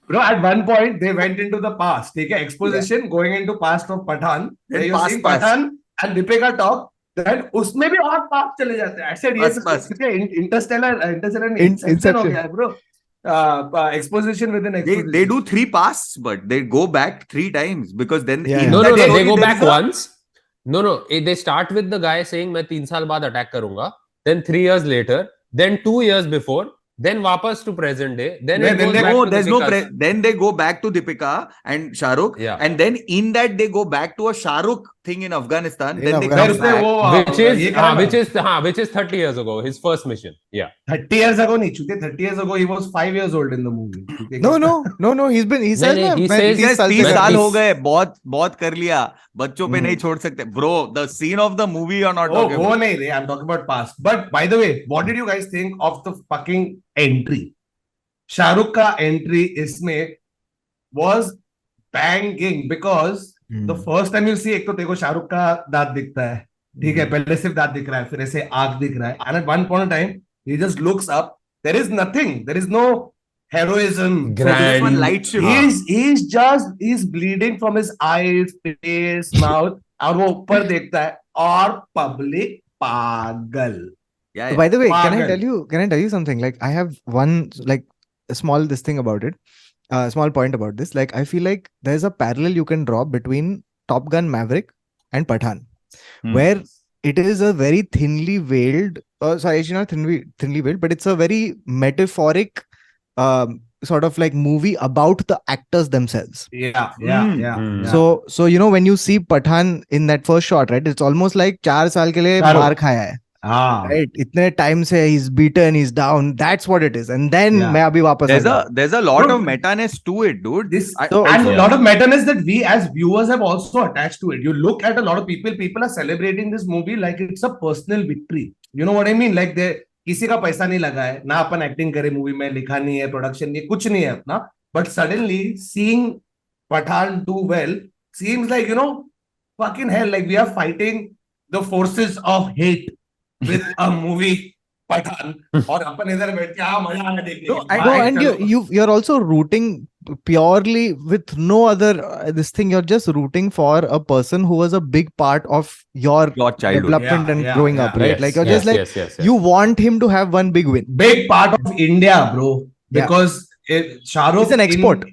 Speaker 5: Bro, at one point they went into the past. Take an exposition going into past of Pathan. Then you see Pathan and Deepika talk. Then उसमें भी और past चले जाते हैं. I said yes, Interstellar Inception हो गया है, bro. Exposition within exposition.
Speaker 1: They do 3 pasts, but they go back 3 times because then
Speaker 4: Yeah.
Speaker 2: No,
Speaker 1: that
Speaker 2: they
Speaker 1: story
Speaker 2: go
Speaker 1: there
Speaker 2: back
Speaker 1: is a-
Speaker 2: once. No, they start with the guy saying मैं 3 साल बाद attack करूंगा. Then 3 years later, then 2 years before, then वापस to present day. Then
Speaker 5: Then
Speaker 2: it goes
Speaker 5: they
Speaker 2: back
Speaker 1: No,
Speaker 2: to
Speaker 1: there's no.
Speaker 2: Deepika's.
Speaker 1: Then they go back to Deepika and Shahrukh,
Speaker 2: Yeah.
Speaker 1: and then in that they go back to a Shahrukh thing in Afghanistan.
Speaker 4: In
Speaker 1: Then they
Speaker 4: Afghanistan.
Speaker 1: come back.
Speaker 2: Which is 30 years ago, his first mission. Yeah.
Speaker 5: 30 years ago नहीं चुके 30 years ago he was 5 years old in the movie.
Speaker 4: No, he says
Speaker 2: नहीं, he
Speaker 4: मैं
Speaker 2: says-
Speaker 4: 30 साल
Speaker 1: 30
Speaker 4: से-
Speaker 1: साल हो
Speaker 2: 30
Speaker 1: गए, बहुत कर लिया, बच्चों पे नहीं छोड़ सकते. Bro, the scene of the movie you're not
Speaker 5: Oh,
Speaker 1: talking
Speaker 5: वो
Speaker 1: about.
Speaker 5: नहीं रे, I'm talking about past. But by the way, what did you guys think of the fucking entry? Shahrukh का entry इसमें was banging because the first time you see एक तो देखो शाहरुख का दांत दिखता है, ठीक है, पहले सिर्फ दांत दिख रहा है, फिर ऐसे आंख दिख रहा है, and at one point in time he just looks up, there is nothing, there is no heroism,
Speaker 2: Grand.
Speaker 1: This one light shift.
Speaker 5: he's bleeding from his eyes, face, mouth, और वो ऊपर देखता है और पब्लिक पागल.
Speaker 1: Yeah,
Speaker 4: By the way, can I
Speaker 5: Pagal.
Speaker 4: tell you something? Like, I have one, like, a small this thing about it. Small point about this. Like, I feel like there's a parallel you can draw between Top Gun Maverick and Pathan, where it is a very thinly veiled, sorry, it's not thinly veiled, but it's a very metaphoric sort of like movie about the actors themselves.
Speaker 5: Yeah.
Speaker 4: So you know, when you see Pathan in that first shot, right, it's almost like 4 साल के लिए
Speaker 5: Shahrukh.
Speaker 4: मार खाया है. Right, इतने time से he's beaten, he's down. That's what it is. And then
Speaker 5: Yeah.
Speaker 4: मैं अभी वापस आ गया.
Speaker 1: there's a lot
Speaker 5: Dude.
Speaker 1: of meta-ness to it, dude.
Speaker 5: This
Speaker 4: So-
Speaker 5: and
Speaker 2: Yeah.
Speaker 5: a lot of meta-ness that we as viewers have also attached to it. You look at a lot of people are celebrating this movie like it's a personal victory. You know what I mean? Like they किसी का पैसा नहीं लगा है, ना अपन acting करे movie में, लिखा नहीं है, प्रोडक्शन नहीं है, कुछ नहीं है अपना. But suddenly seeing Pathan do well seems like, you know, fucking hell, like we are fighting the forces of hate with a movie Pathan. और अपन इधर बैठ के मजा आ रहा है देखने
Speaker 1: No,
Speaker 5: में.
Speaker 4: No,
Speaker 5: भाई,
Speaker 4: and
Speaker 5: चलो.
Speaker 4: you're also rooting purely with no other this thing. You're just rooting for a person who was a big part of your
Speaker 1: childhood.
Speaker 4: development and growing up, right?
Speaker 2: Yes,
Speaker 4: Like you're
Speaker 2: yes,
Speaker 4: just like
Speaker 2: yes, yes, yes.
Speaker 4: you want him to have one big win.
Speaker 5: Big part of India, bro.
Speaker 4: Yeah.
Speaker 5: Because Shah Rukh
Speaker 4: It's an export.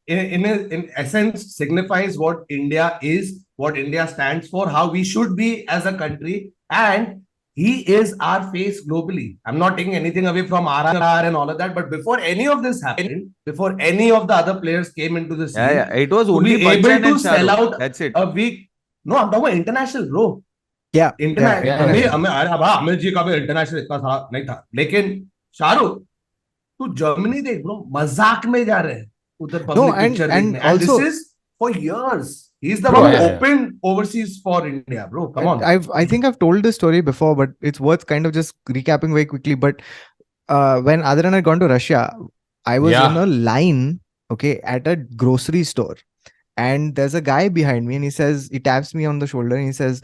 Speaker 5: in essence signifies what India is, what India stands for, how we should be as a country, and he is our face globally. I'm not taking anything away from RRR and all of that, but before any of this happened, before any of the other players came into the scene,
Speaker 1: Yeah. It was
Speaker 5: to
Speaker 1: only
Speaker 5: be able
Speaker 1: Bachchan
Speaker 5: to
Speaker 1: and Shah
Speaker 5: sell
Speaker 1: Rukh.
Speaker 5: out
Speaker 1: That's it.
Speaker 5: a week. No, I'm talking about international, bro.
Speaker 4: Yeah.
Speaker 5: International
Speaker 2: yeah,
Speaker 5: हमें
Speaker 2: yeah.
Speaker 5: हमें अरे अब आमिर जी का भी international इतना था नहीं था, लेकिन शाहरुख तू जर्मनी देख ब्रो, मजाक में जा रहे हैं उधर
Speaker 4: No,
Speaker 5: पब्लिक पिक्चर
Speaker 4: and
Speaker 5: देखने, and
Speaker 4: also-
Speaker 5: this is for years. He's the
Speaker 2: Bro,
Speaker 5: one who
Speaker 2: yeah, yeah.
Speaker 5: opened overseas for India, bro. Come on.
Speaker 4: I think I've told this story before, but it's worth kind of just recapping very quickly. But when Adrian had gone to Russia, I was
Speaker 2: Yeah.
Speaker 4: in a line, okay, at a grocery store, and there's a guy behind me, and he taps me on the shoulder, and he says,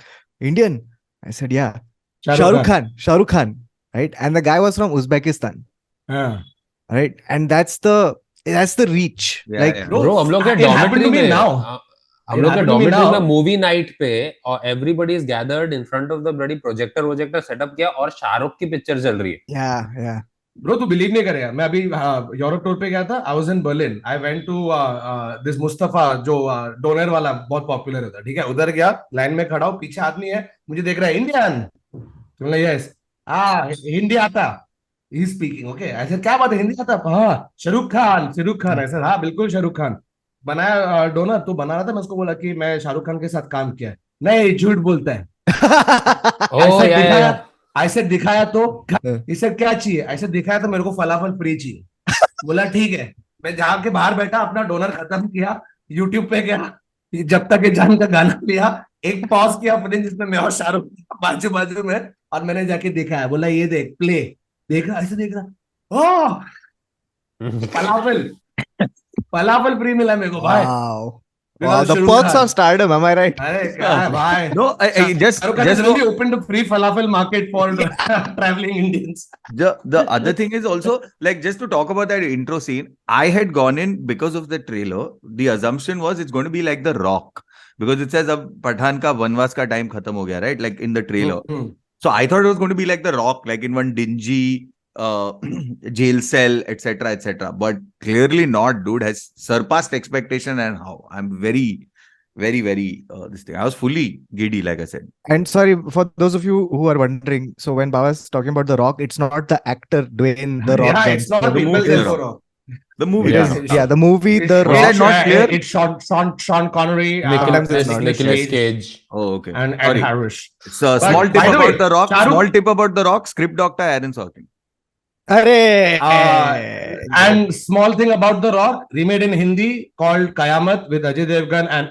Speaker 4: "Indian." I said, "Yeah." Shah Rukh Khan, right? And the guy was from Uzbekistan,
Speaker 5: हाँ.
Speaker 4: right? And that's the reach.
Speaker 1: Yeah,
Speaker 4: like
Speaker 1: yeah.
Speaker 2: Bro, हम लोग के
Speaker 5: It happened to
Speaker 2: dormitory
Speaker 5: me
Speaker 2: में
Speaker 5: now.
Speaker 2: हम लोग के
Speaker 5: happened to me
Speaker 2: dormitory
Speaker 5: now.
Speaker 2: में movie night पे और everybody is gathered in front of the bloody projector setup किया और शाहरुख की पिक्चर चल रही है.
Speaker 4: yeah.
Speaker 5: ब्रो तू बिलीव नहीं करेगा, मैं अभी यूरोप टूर पे गया था. I was in Berlin. I went to this Mustafa जो डोनर वाला बहुत पॉपुलर होता है, ठीक है. उधर गया, लाइन में खड़ा हूं, पीछे आदमी है, मुझे देख रहा है, इंडियन. तो यस हिंदी आता. He speaking okay. ऐसे क्या बात है, हिंदी आता? हाँ शाहरुख खान. ऐसे हाँ बिल्कुल शाहरुख खान. बनाया डोनर तो बना रहा था. मैं उसको बोला कि मैं शाहरुख खान के साथ काम किया है. नहीं झूठ बोलता है.
Speaker 2: Oh, yeah.
Speaker 5: ऐसे दिखाया तो इसे क्या चाहिए, ऐसे दिखाया तो मेरे को फलाफल फ्री चाहिए. बोला ठीक है. मैं जहाँ के बाहर बैठा, अपना डोनर खत्म किया, यूट्यूब पे गया, जब तक ये जान का गाना लिया, एक पॉज किया अपने जिसमें मैं और शाहरुख बाजू बाजू में, और मैंने जाके देखा है. बोला ये देख प्ले. देख रहा, ऐसे देख रहा, ओह फलाफल फ्री मिला मेरे को भाई.
Speaker 4: Wow, the perks of stardom, am I right?
Speaker 5: अरे क्या है भाई.
Speaker 1: No, just
Speaker 5: really opened a free falafel market for traveling Indians.
Speaker 1: the other thing is also, like, just to talk about that intro scene, I had gone in because of the trailer. The assumption was it's going to be like The Rock, because it says अब पठान का वनवास का time खत्म हो गया, right? Like in the trailer. So I thought it was going to be like The Rock, like in one dingy jail cell, etc. But clearly not, dude. Has surpassed expectation, and how I'm very this thing. I was fully giddy, like I said.
Speaker 4: And sorry for those of you who are wondering. So when Baba's talking about The Rock, it's not the actor Dwayne The Rock.
Speaker 5: Yeah, it's not
Speaker 1: The
Speaker 5: people
Speaker 1: movie
Speaker 5: there
Speaker 1: The
Speaker 5: for Rock.
Speaker 1: The movie.
Speaker 2: Yeah.
Speaker 4: Yeah, the movie The
Speaker 5: It's
Speaker 4: Rock.
Speaker 1: that not clear?
Speaker 5: It's Sean Connery,
Speaker 2: Nicolas Cage.
Speaker 1: Oh, okay.
Speaker 5: and Ed
Speaker 1: Sorry.
Speaker 5: Harris.
Speaker 1: It's a
Speaker 5: But
Speaker 1: small tip
Speaker 5: by the
Speaker 1: about
Speaker 5: way,
Speaker 1: The Rock.
Speaker 5: Shah Rukh-
Speaker 1: Small tip about The Rock. Script doctor Aaron Sorkin.
Speaker 5: And small thing about The Rock, remade in Hindi, called Kayamat with Ajay Devgan and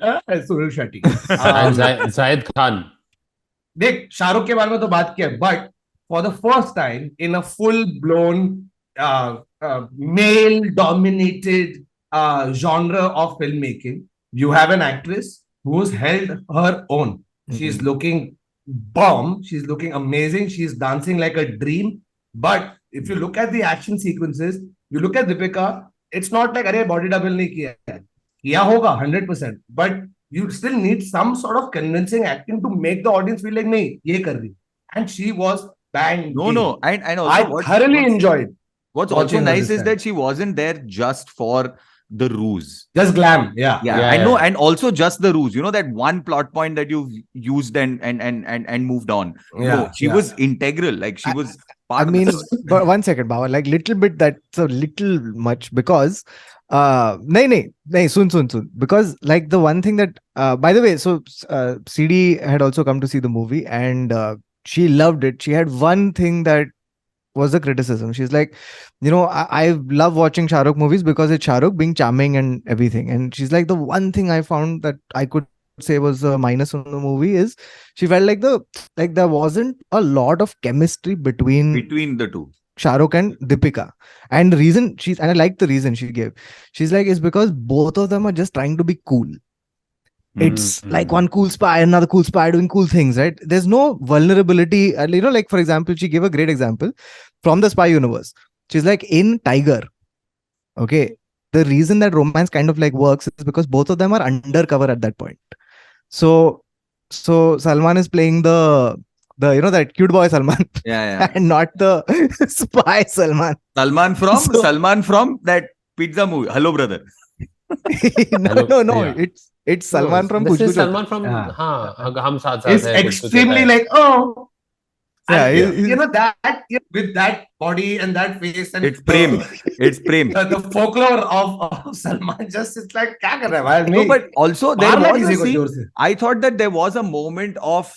Speaker 5: Sunil Shetty.
Speaker 2: And Zayed Khan.
Speaker 5: देख शाहरुख के बारे में तो बात किया, but for the first time in a full blown male dominated genre of filmmaking, you have an actress who's held her own. She's looking bomb, she's looking amazing, she's dancing like a dream. But if you look at the action sequences, you look at Deepika, it's not like अरे body double नहीं किया है, किया होगा 100%, but you still need some sort of convincing acting to make the audience feel like नहीं ये कर रही. And she was bang.
Speaker 1: No. And also
Speaker 5: I thoroughly enjoyed.
Speaker 1: What's also
Speaker 5: watching her
Speaker 1: nice
Speaker 5: this
Speaker 1: is
Speaker 5: time.
Speaker 1: that she wasn't there just for the ruse.
Speaker 5: Just glam, yeah.
Speaker 1: Yeah,
Speaker 2: Yeah,
Speaker 1: I know,
Speaker 2: yeah.
Speaker 1: and also just the ruse. You know that one plot point that you've used and moved on.
Speaker 5: Yeah,
Speaker 1: No, she
Speaker 5: yeah.
Speaker 1: was integral. Like she was part
Speaker 4: I
Speaker 1: of
Speaker 4: mean,
Speaker 1: the story.
Speaker 4: but one second, Baba, like little bit, that's a little much because nahi, soon. Because like the one thing that, by the way, so CD had also come to see the movie and she loved it. She had one thing that was the criticism. She's like, you know, I love watching Shah Rukh movies because it's Shah Rukh being charming and everything. And she's like, the one thing I found that I could say was a minus on the movie is she felt like there wasn't a lot of chemistry between
Speaker 1: the two.
Speaker 4: Shah Rukh and Deepika. And the reason and I like the reason she gave. She's like, it's because both of them are just trying to be cool. It's like one cool spy, another cool spy doing cool things, right? There's no vulnerability. You know, like for example, she gave a great example from the spy universe. She's like, in Tiger, okay, the reason that romance kind of like works is because both of them are undercover at that point. So Salman is playing the that cute boy Salman
Speaker 1: Yeah.
Speaker 4: and not the spy Salman.
Speaker 1: Salman from that pizza movie. Hello, brother.
Speaker 4: No.
Speaker 2: Yeah.
Speaker 4: It's Salman from
Speaker 2: This
Speaker 4: Kuch
Speaker 2: is
Speaker 4: Kuch Hota
Speaker 2: Salman from
Speaker 5: Yeah.
Speaker 2: Hum Saath Saath
Speaker 5: It's
Speaker 2: Hai, Kuch Kuch
Speaker 5: extremely
Speaker 2: Hota Hai.
Speaker 5: like, oh.
Speaker 4: Yeah,
Speaker 5: And,
Speaker 4: he's-
Speaker 5: you know, that with that body and that face and
Speaker 1: It's Prem. It's Prem.
Speaker 5: the folklore of Salman just is like, क्या कर रहा है भाई?
Speaker 1: No, but also there
Speaker 5: मारना
Speaker 1: was
Speaker 5: किसी
Speaker 1: a
Speaker 5: को
Speaker 1: scene.
Speaker 5: जोर से.
Speaker 1: I thought that there was a moment of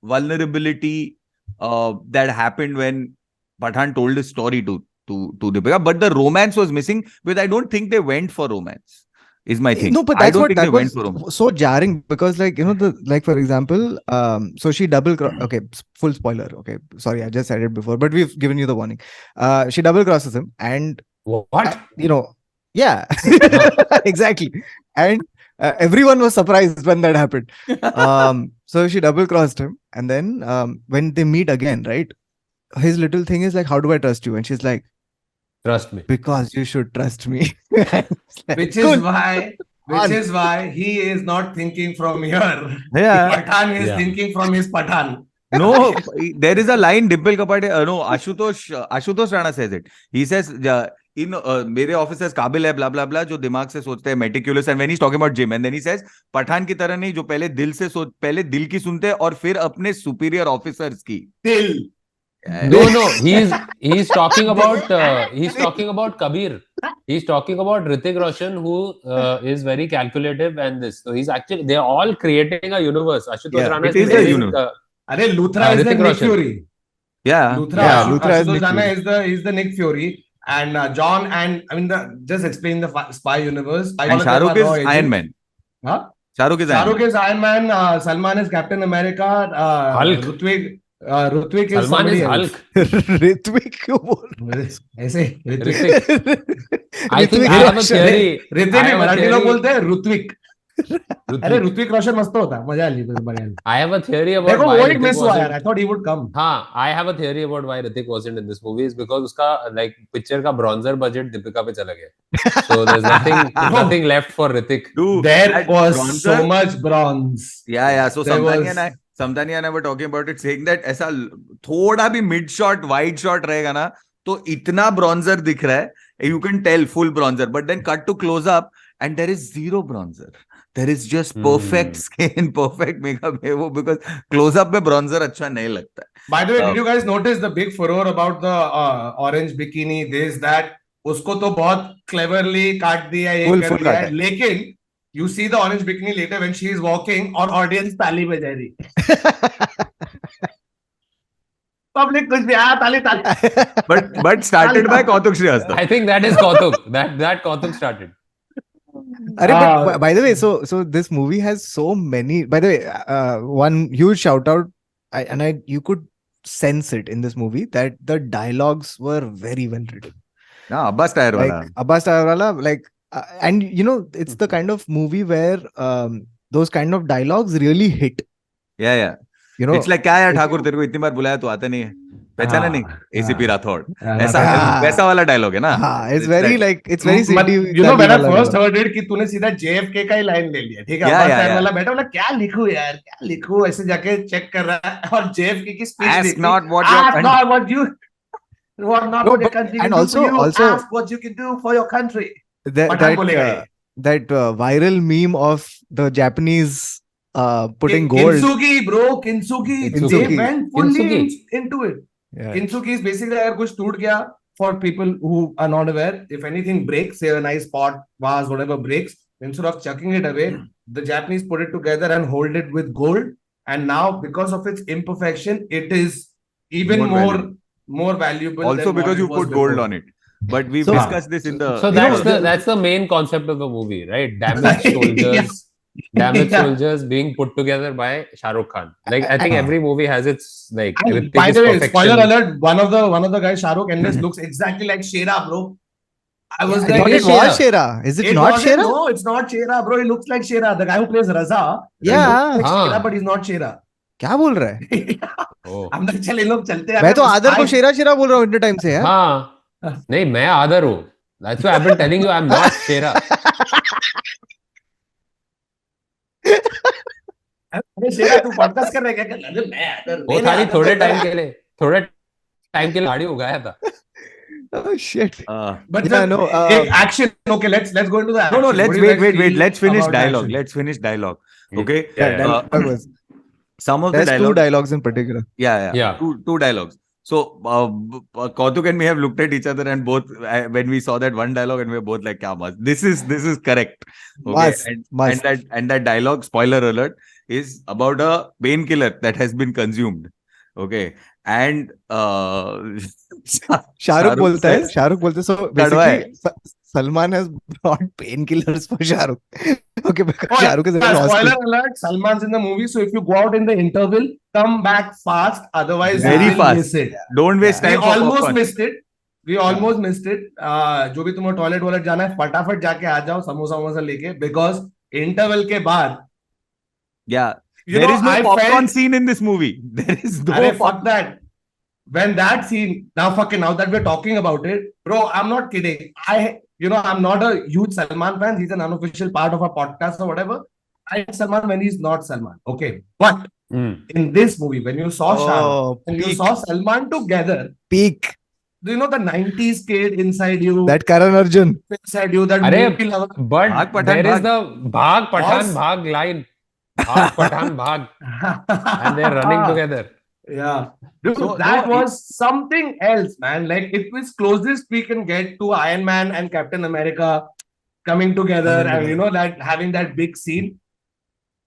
Speaker 1: vulnerability that happened when Pathan told his story to Deepika, but the romance was missing because I don't think they went for romance. Is my thing.
Speaker 4: No, but
Speaker 1: I
Speaker 4: that's
Speaker 1: don't
Speaker 4: what
Speaker 1: think
Speaker 4: that
Speaker 1: they went for
Speaker 4: was
Speaker 1: romance.
Speaker 4: so jarring because, like, for example, so she okay, full spoiler. Okay, sorry, I just said it before, but we've given you the warning. She double crosses him, and
Speaker 2: What?
Speaker 4: yeah, exactly. And everyone was surprised when that happened. So she double crossed him, and then when they meet again, right? His little thing is like, "How do I trust you?" And she's like,
Speaker 2: Trust me.
Speaker 4: "Because you should trust me." Like,
Speaker 5: Which
Speaker 4: cool.
Speaker 5: is why he is not thinking from here.
Speaker 4: Yeah.
Speaker 5: Pathan is
Speaker 2: Yeah.
Speaker 5: thinking from his Pathan.
Speaker 1: No, there is a line Dimple Kapade, no, Ashutosh Rana says it. He says, मेरे officers काबिल है, blah blah blah, जो दिमाग से सोचते हैं, meticulous, and when he's talking about Jim, and then he says, Pathan की तरह नहीं, जो पहले दिल की सुनते हैं और फिर अपने superior officers की.
Speaker 5: Till.
Speaker 2: No. He's talking about Kabir. He's talking about Hrithik Roshan, who is very calculative, and this. So they're all creating a universe. Ashutosh
Speaker 4: Yeah,
Speaker 2: Rana
Speaker 1: it is a
Speaker 2: playing,
Speaker 1: universe.
Speaker 5: Arey, Luthra is the
Speaker 2: Hrithik
Speaker 5: Nick
Speaker 2: Roshan.
Speaker 5: Fury.
Speaker 1: Yeah.
Speaker 4: Luthra is
Speaker 5: Ashutosh
Speaker 4: Nick
Speaker 5: Rana
Speaker 4: Fury.
Speaker 5: is the Nick Fury. And John and just explain the spy universe.
Speaker 1: And Shah Rukh is Iron Man.
Speaker 5: Huh?
Speaker 1: Shah Rukh is Iron
Speaker 5: Shahrukh
Speaker 1: Man.
Speaker 5: is Iron Man. Salman is Captain America.
Speaker 2: Hulk.
Speaker 5: Ritwik is
Speaker 2: Salman is
Speaker 5: somebody else.
Speaker 2: Hulk.
Speaker 4: Ritwik क्यों बोल
Speaker 5: ऐसे
Speaker 2: Hrithik.
Speaker 4: Ritwik
Speaker 2: I think I
Speaker 4: Ritwik
Speaker 2: have a
Speaker 4: Roshan.
Speaker 2: theory.
Speaker 5: Hrithik
Speaker 2: I
Speaker 5: नहीं,
Speaker 2: have a
Speaker 5: Marathi लोग
Speaker 2: theory.
Speaker 5: बोलते हैं ऋत्विक. अरे
Speaker 2: Hrithik.
Speaker 5: Ritwik रोशन मस्त होता है, मजा आ ली बढ़िया.
Speaker 2: I have a theory about
Speaker 5: देखो
Speaker 2: why
Speaker 5: वो एक
Speaker 2: Hrithik
Speaker 5: मिस हुआ यार.
Speaker 2: wasn't.
Speaker 5: I thought he would come.
Speaker 2: हाँ, I have a theory about why Hrithik wasn't in this movie is because उसका like picture का bronzer budget दीपिका पे चला गया. So there's nothing left for Hrithik.
Speaker 1: Dude,
Speaker 5: There
Speaker 1: that
Speaker 5: was
Speaker 1: bronzer-
Speaker 5: so much bronze.
Speaker 1: Yeah. So
Speaker 5: There
Speaker 1: Samdani and I were talking about it, saying that ऐसा थोड़ा भी mid shot, wide shot रहेगा ना, तो इतना bronzer दिख रहा है. You can tell full bronzer, but then cut to close up and there is zero bronzer. There is just perfect skin, perfect makeup, because close up में bronzer अच्छा नहीं लगता है.
Speaker 5: By the way, did you guys notice the big furore about the orange bikini? This, that. उसको तो बहुत cleverly काट दिया, ये
Speaker 4: Full
Speaker 5: कर दिया
Speaker 4: काटा
Speaker 5: है.
Speaker 4: है.
Speaker 5: लेकिन you see the orange bikini later when she is walking और audience ताली बजा रही. Public कुछ भी ताली.
Speaker 1: But started by Kautuk Srivastava.
Speaker 2: I think that is Kautuk. That Kautuk started.
Speaker 4: But by the way, so this movie has so many. By the way, one huge shout out, you could sense it in this movie that the dialogues were very well written.
Speaker 1: हाँ, Abbas Tayar
Speaker 4: Like
Speaker 1: वाला.
Speaker 4: Abbas Tayarwala, like, and it's the kind of movie where those kind of dialogues really hit.
Speaker 1: Yeah. It's like क्या यार ठाकुर तेरे को इतनी बार बुलाया तो आता नहीं है. पहचाना नहीं? ACP राठौड़. ऐसा वैसा वाला डायलॉग है ना?
Speaker 4: It's very like it's very silly.
Speaker 5: when I first heard it कि तूने सीधा JFK का ही लाइन ले लिया, ठीक है?
Speaker 1: Yeah,
Speaker 5: Abbas
Speaker 1: yeah,
Speaker 5: Tayar वाला बैठा बोला क्या लिखूं यार, क्या लिखूं, ऐसे जाके चेक कर रहा है और JFK की स्पीच
Speaker 1: Ask
Speaker 5: देखी.
Speaker 1: not what
Speaker 5: Ask
Speaker 1: your
Speaker 5: not what you what not
Speaker 4: No,
Speaker 5: what your
Speaker 4: but-
Speaker 5: country
Speaker 4: and
Speaker 5: can do for you.
Speaker 4: also-
Speaker 5: Ask what you can do for your country.
Speaker 4: that
Speaker 5: Pathan बोलेगा ये.
Speaker 4: that viral meme of the Japanese putting gold.
Speaker 5: Kintsugi, bro, Kintsugi. They
Speaker 4: Kintsugi.
Speaker 5: went fully
Speaker 2: Kintsugi.
Speaker 5: into it.
Speaker 4: Yeah.
Speaker 5: Kintsugi is basically अगर कुछ टूट गया, for people who are not aware, if anything breaks, say a nice pot, vase, whatever breaks, instead of chucking it away, the Japanese put it together and hold it with gold. And now, because of its imperfection, it is even more valuable.
Speaker 1: Also
Speaker 5: than
Speaker 1: because
Speaker 5: what
Speaker 1: you
Speaker 5: it was
Speaker 1: put gold
Speaker 5: before.
Speaker 1: on it. But we've
Speaker 4: So-
Speaker 1: discussed this in the.
Speaker 2: So that's the main concept of the movie, right? Damaged soldiers. Damaged
Speaker 5: Yeah.
Speaker 2: soldiers being put together by Shah Rukh Khan. Like I think every movie has its like.
Speaker 5: And
Speaker 2: Hrithik
Speaker 5: by
Speaker 2: is
Speaker 5: the way,
Speaker 2: perfection.
Speaker 5: spoiler alert, one of the guys, Shah Rukh Khan, looks exactly like Shera, bro. I was
Speaker 4: I
Speaker 5: like,
Speaker 4: thought
Speaker 2: it
Speaker 4: it
Speaker 2: is
Speaker 4: was Shera. Is it not
Speaker 5: wasn't-
Speaker 4: Shera?
Speaker 5: No, it's not Shera, bro. He looks like Shera. The guy who plays Raza. he
Speaker 4: Yeah.
Speaker 5: looks like
Speaker 2: हाँ.
Speaker 5: Shera, but he's not Shera.
Speaker 4: क्या बोल रहा है?
Speaker 2: Oh.
Speaker 5: हम तो चल इन लोग चलते हैं.
Speaker 4: मैं तो आदर को शेरा बोल रहा हूँ इतने टाइम से यार.
Speaker 2: हाँ नहीं मैं आदर हूँ That's why I've been telling you I'm not Shera.
Speaker 5: अरे शेरा तू पॉडकास्ट कर रहा है क्या? अरे मैं अगर
Speaker 2: वो खाली थोड़े टाइम के लिए गाड़ी उगाया था.
Speaker 4: Oh shit.
Speaker 5: But
Speaker 4: Yeah, no,
Speaker 5: action. Okay, let's go into the action.
Speaker 1: No, let's
Speaker 5: What do you guys
Speaker 1: wait.
Speaker 5: feel
Speaker 1: Let's finish
Speaker 5: about
Speaker 1: dialogue.
Speaker 5: action?
Speaker 1: Let's finish dialogue. Okay.
Speaker 2: Yeah,
Speaker 4: Dialogue was-
Speaker 1: Some of the
Speaker 4: There's two
Speaker 1: dialogue.
Speaker 4: dialogues in particular.
Speaker 2: Yeah.
Speaker 1: Two dialogues. So Kautuk and me have looked at each other and both when we saw that one dialogue and we were both like, "Kya mast. This is correct." Okay.
Speaker 4: Must, must.
Speaker 1: And that dialogue, spoiler alert, is about a painkiller that has been consumed. Okay. And
Speaker 4: Shahrukh बोलता है.
Speaker 1: says-
Speaker 4: Shahrukh बोलता है. So basically, Salman has brought painkillers for Shahrukh. Okay, because
Speaker 5: Oh,
Speaker 4: Shahrukh is in
Speaker 5: yeah,
Speaker 4: hospital.
Speaker 5: spoiler alert, Salman's in the movie, so if you go out in the interval, come back fast, otherwise
Speaker 1: Very
Speaker 5: you will
Speaker 1: fast.
Speaker 5: miss it.
Speaker 1: Don't waste
Speaker 5: We
Speaker 1: time for
Speaker 5: almost
Speaker 1: popcorn.
Speaker 5: missed it. We almost missed it. जो भी तुम्हें toilet wallet जाना है फटाफट जाके आ जाओ समोसा वमोसा लेके, because interval के बाद
Speaker 1: Yeah.
Speaker 5: you
Speaker 1: There
Speaker 5: know,
Speaker 1: is no
Speaker 5: I
Speaker 1: popcorn
Speaker 5: felt,
Speaker 1: scene in this movie. There is no
Speaker 5: अरे fuck that. When that scene, now that we're talking about it, bro, I'm not kidding. I'm not a huge Salman fan. He's an unofficial part of our podcast or whatever. I like Salman when he's not Salman. Okay. But in this movie, when you saw Shah Rukh and you
Speaker 4: peak.
Speaker 5: saw Salman together,
Speaker 4: Peak.
Speaker 5: do you know the 90s kid inside you?
Speaker 4: That Karan Arjun.
Speaker 5: Inside you, that
Speaker 2: Arre,
Speaker 5: movie lover.
Speaker 2: But
Speaker 1: Bhag, Pathan,
Speaker 2: there is
Speaker 1: bhag.
Speaker 2: the Bhag Pathan
Speaker 5: Boss.
Speaker 2: Bhag line. Bhag Pathan Bhag. And they're running together.
Speaker 5: Yeah. Dude,
Speaker 1: So,
Speaker 5: that
Speaker 1: no,
Speaker 5: was something else, man. Like, it was closest we can get to Iron Man and Captain America coming together and, you know, that having that big scene.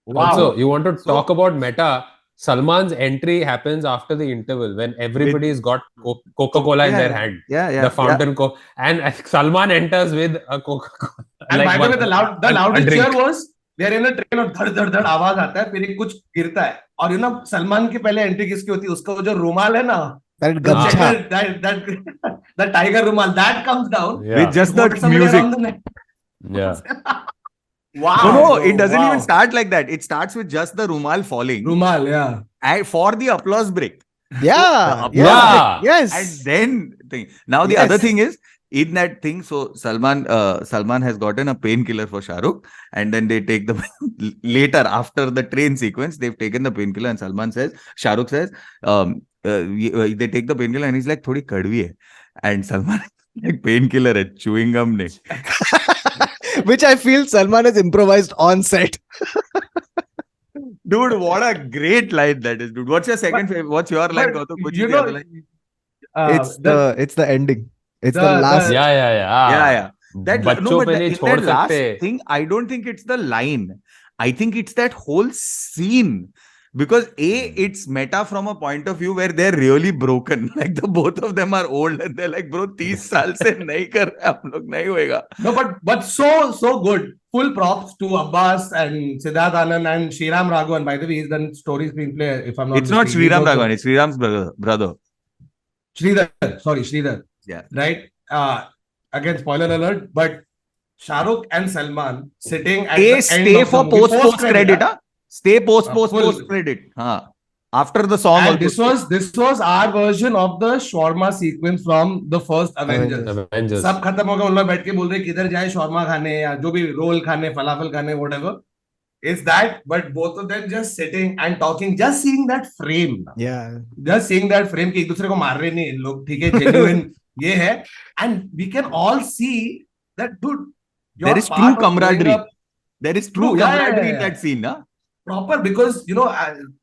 Speaker 5: Wow.
Speaker 2: Also, you want to talk about meta? Salman's entry happens after the interval when everybody's got Coca-Cola in their hand.
Speaker 1: Yeah.
Speaker 2: The fountain Coke. And Salman enters with a Coca-Cola.
Speaker 5: And by the way, the loudest
Speaker 2: drink.
Speaker 5: cheer was they're in a train और धड़ धड़ धड़ आवाज आता है, फिर एक कुछ गिरता है और you know सलमान की पहले एंट्री किसकी होती है, उसका वो जो रुमाल है ना,
Speaker 4: That
Speaker 5: the
Speaker 4: gajja.
Speaker 5: checker, that tiger rumal that comes down
Speaker 1: With just the
Speaker 5: puts somebody
Speaker 1: music.
Speaker 5: around the neck.
Speaker 2: Yeah.
Speaker 5: Wow.
Speaker 1: No, it doesn't
Speaker 5: Wow.
Speaker 1: even start like that. It starts with just the rumal falling
Speaker 5: Rumal, yeah.
Speaker 1: and for the applause break.
Speaker 4: Yeah.
Speaker 2: Yeah.
Speaker 4: Yes.
Speaker 1: And then thing. Now the
Speaker 4: Yes.
Speaker 1: other thing is in that thing. So Salman has gotten a painkiller for Shah Rukh, and then they take the later after the train sequence, they've taken the painkiller, and Shah Rukh says, they take the painkiller, and he's like, "Thodi kadvi hai," and Salman like painkiller hai, chewing gum ne.
Speaker 4: Which I feel Salman has improvised on set.
Speaker 1: Dude, what a great line that is, dude. What's your second favorite? What's your line,
Speaker 5: But,
Speaker 1: Gautam?
Speaker 5: you know,
Speaker 4: It's the ending. It's the last.
Speaker 2: Yeah.
Speaker 1: Yeah. That
Speaker 2: बच्चों
Speaker 1: no, but
Speaker 2: पे नहीं
Speaker 1: in
Speaker 2: छोड़
Speaker 1: that last
Speaker 2: सकते.
Speaker 1: thing, I don't think it's the line. I think it's that whole scene. Because it's meta from a point of view where they're really broken. Like the both of them are old and they're like, bro, 30 साल से नहीं कर रहे हम लोग, नहीं होएगा.
Speaker 5: No, but so good. Full props to Abbas and Siddharth Anand and Sriram Raghavan. By the way, he's done story screenplay. If I'm not
Speaker 1: It's not
Speaker 5: mistaken.
Speaker 1: Sriram Raghavan, it's Sriram's brother.
Speaker 5: Sridhar.
Speaker 1: Yeah.
Speaker 5: Right? Again, spoiler alert, but Shah Rukh and Salman sitting at the end
Speaker 1: Stay
Speaker 5: of
Speaker 1: for
Speaker 5: the movie.
Speaker 1: post credit.
Speaker 5: yeah?
Speaker 1: Huh? Stay post
Speaker 5: full.
Speaker 1: credit. Huh. After the song.
Speaker 5: And
Speaker 1: also.
Speaker 5: this was our version of the shawarma sequence from the first Avengers.
Speaker 2: Avengers.
Speaker 5: सब खत्म हो गया, उन लोग बैठ के बोल रहे किधर जाए शॉर्मा खाने या जो भी रोल खाने, फलाफल खाने, whatever. It's that, but both of them just sitting and talking, just seeing that frame.
Speaker 4: Yeah.
Speaker 5: Just seeing that frame कि एक दूसरे को मार रहे नहीं इन लोग, ठीक है, genuine ये है, and we can all see that, dude, you're
Speaker 1: There is
Speaker 5: part
Speaker 1: true
Speaker 5: of growing
Speaker 1: camaraderie.
Speaker 5: up
Speaker 1: There is true
Speaker 5: True, yeah,
Speaker 1: camaraderie
Speaker 5: yeah,
Speaker 1: in
Speaker 5: yeah.
Speaker 1: that scene. Huh?
Speaker 5: proper because you know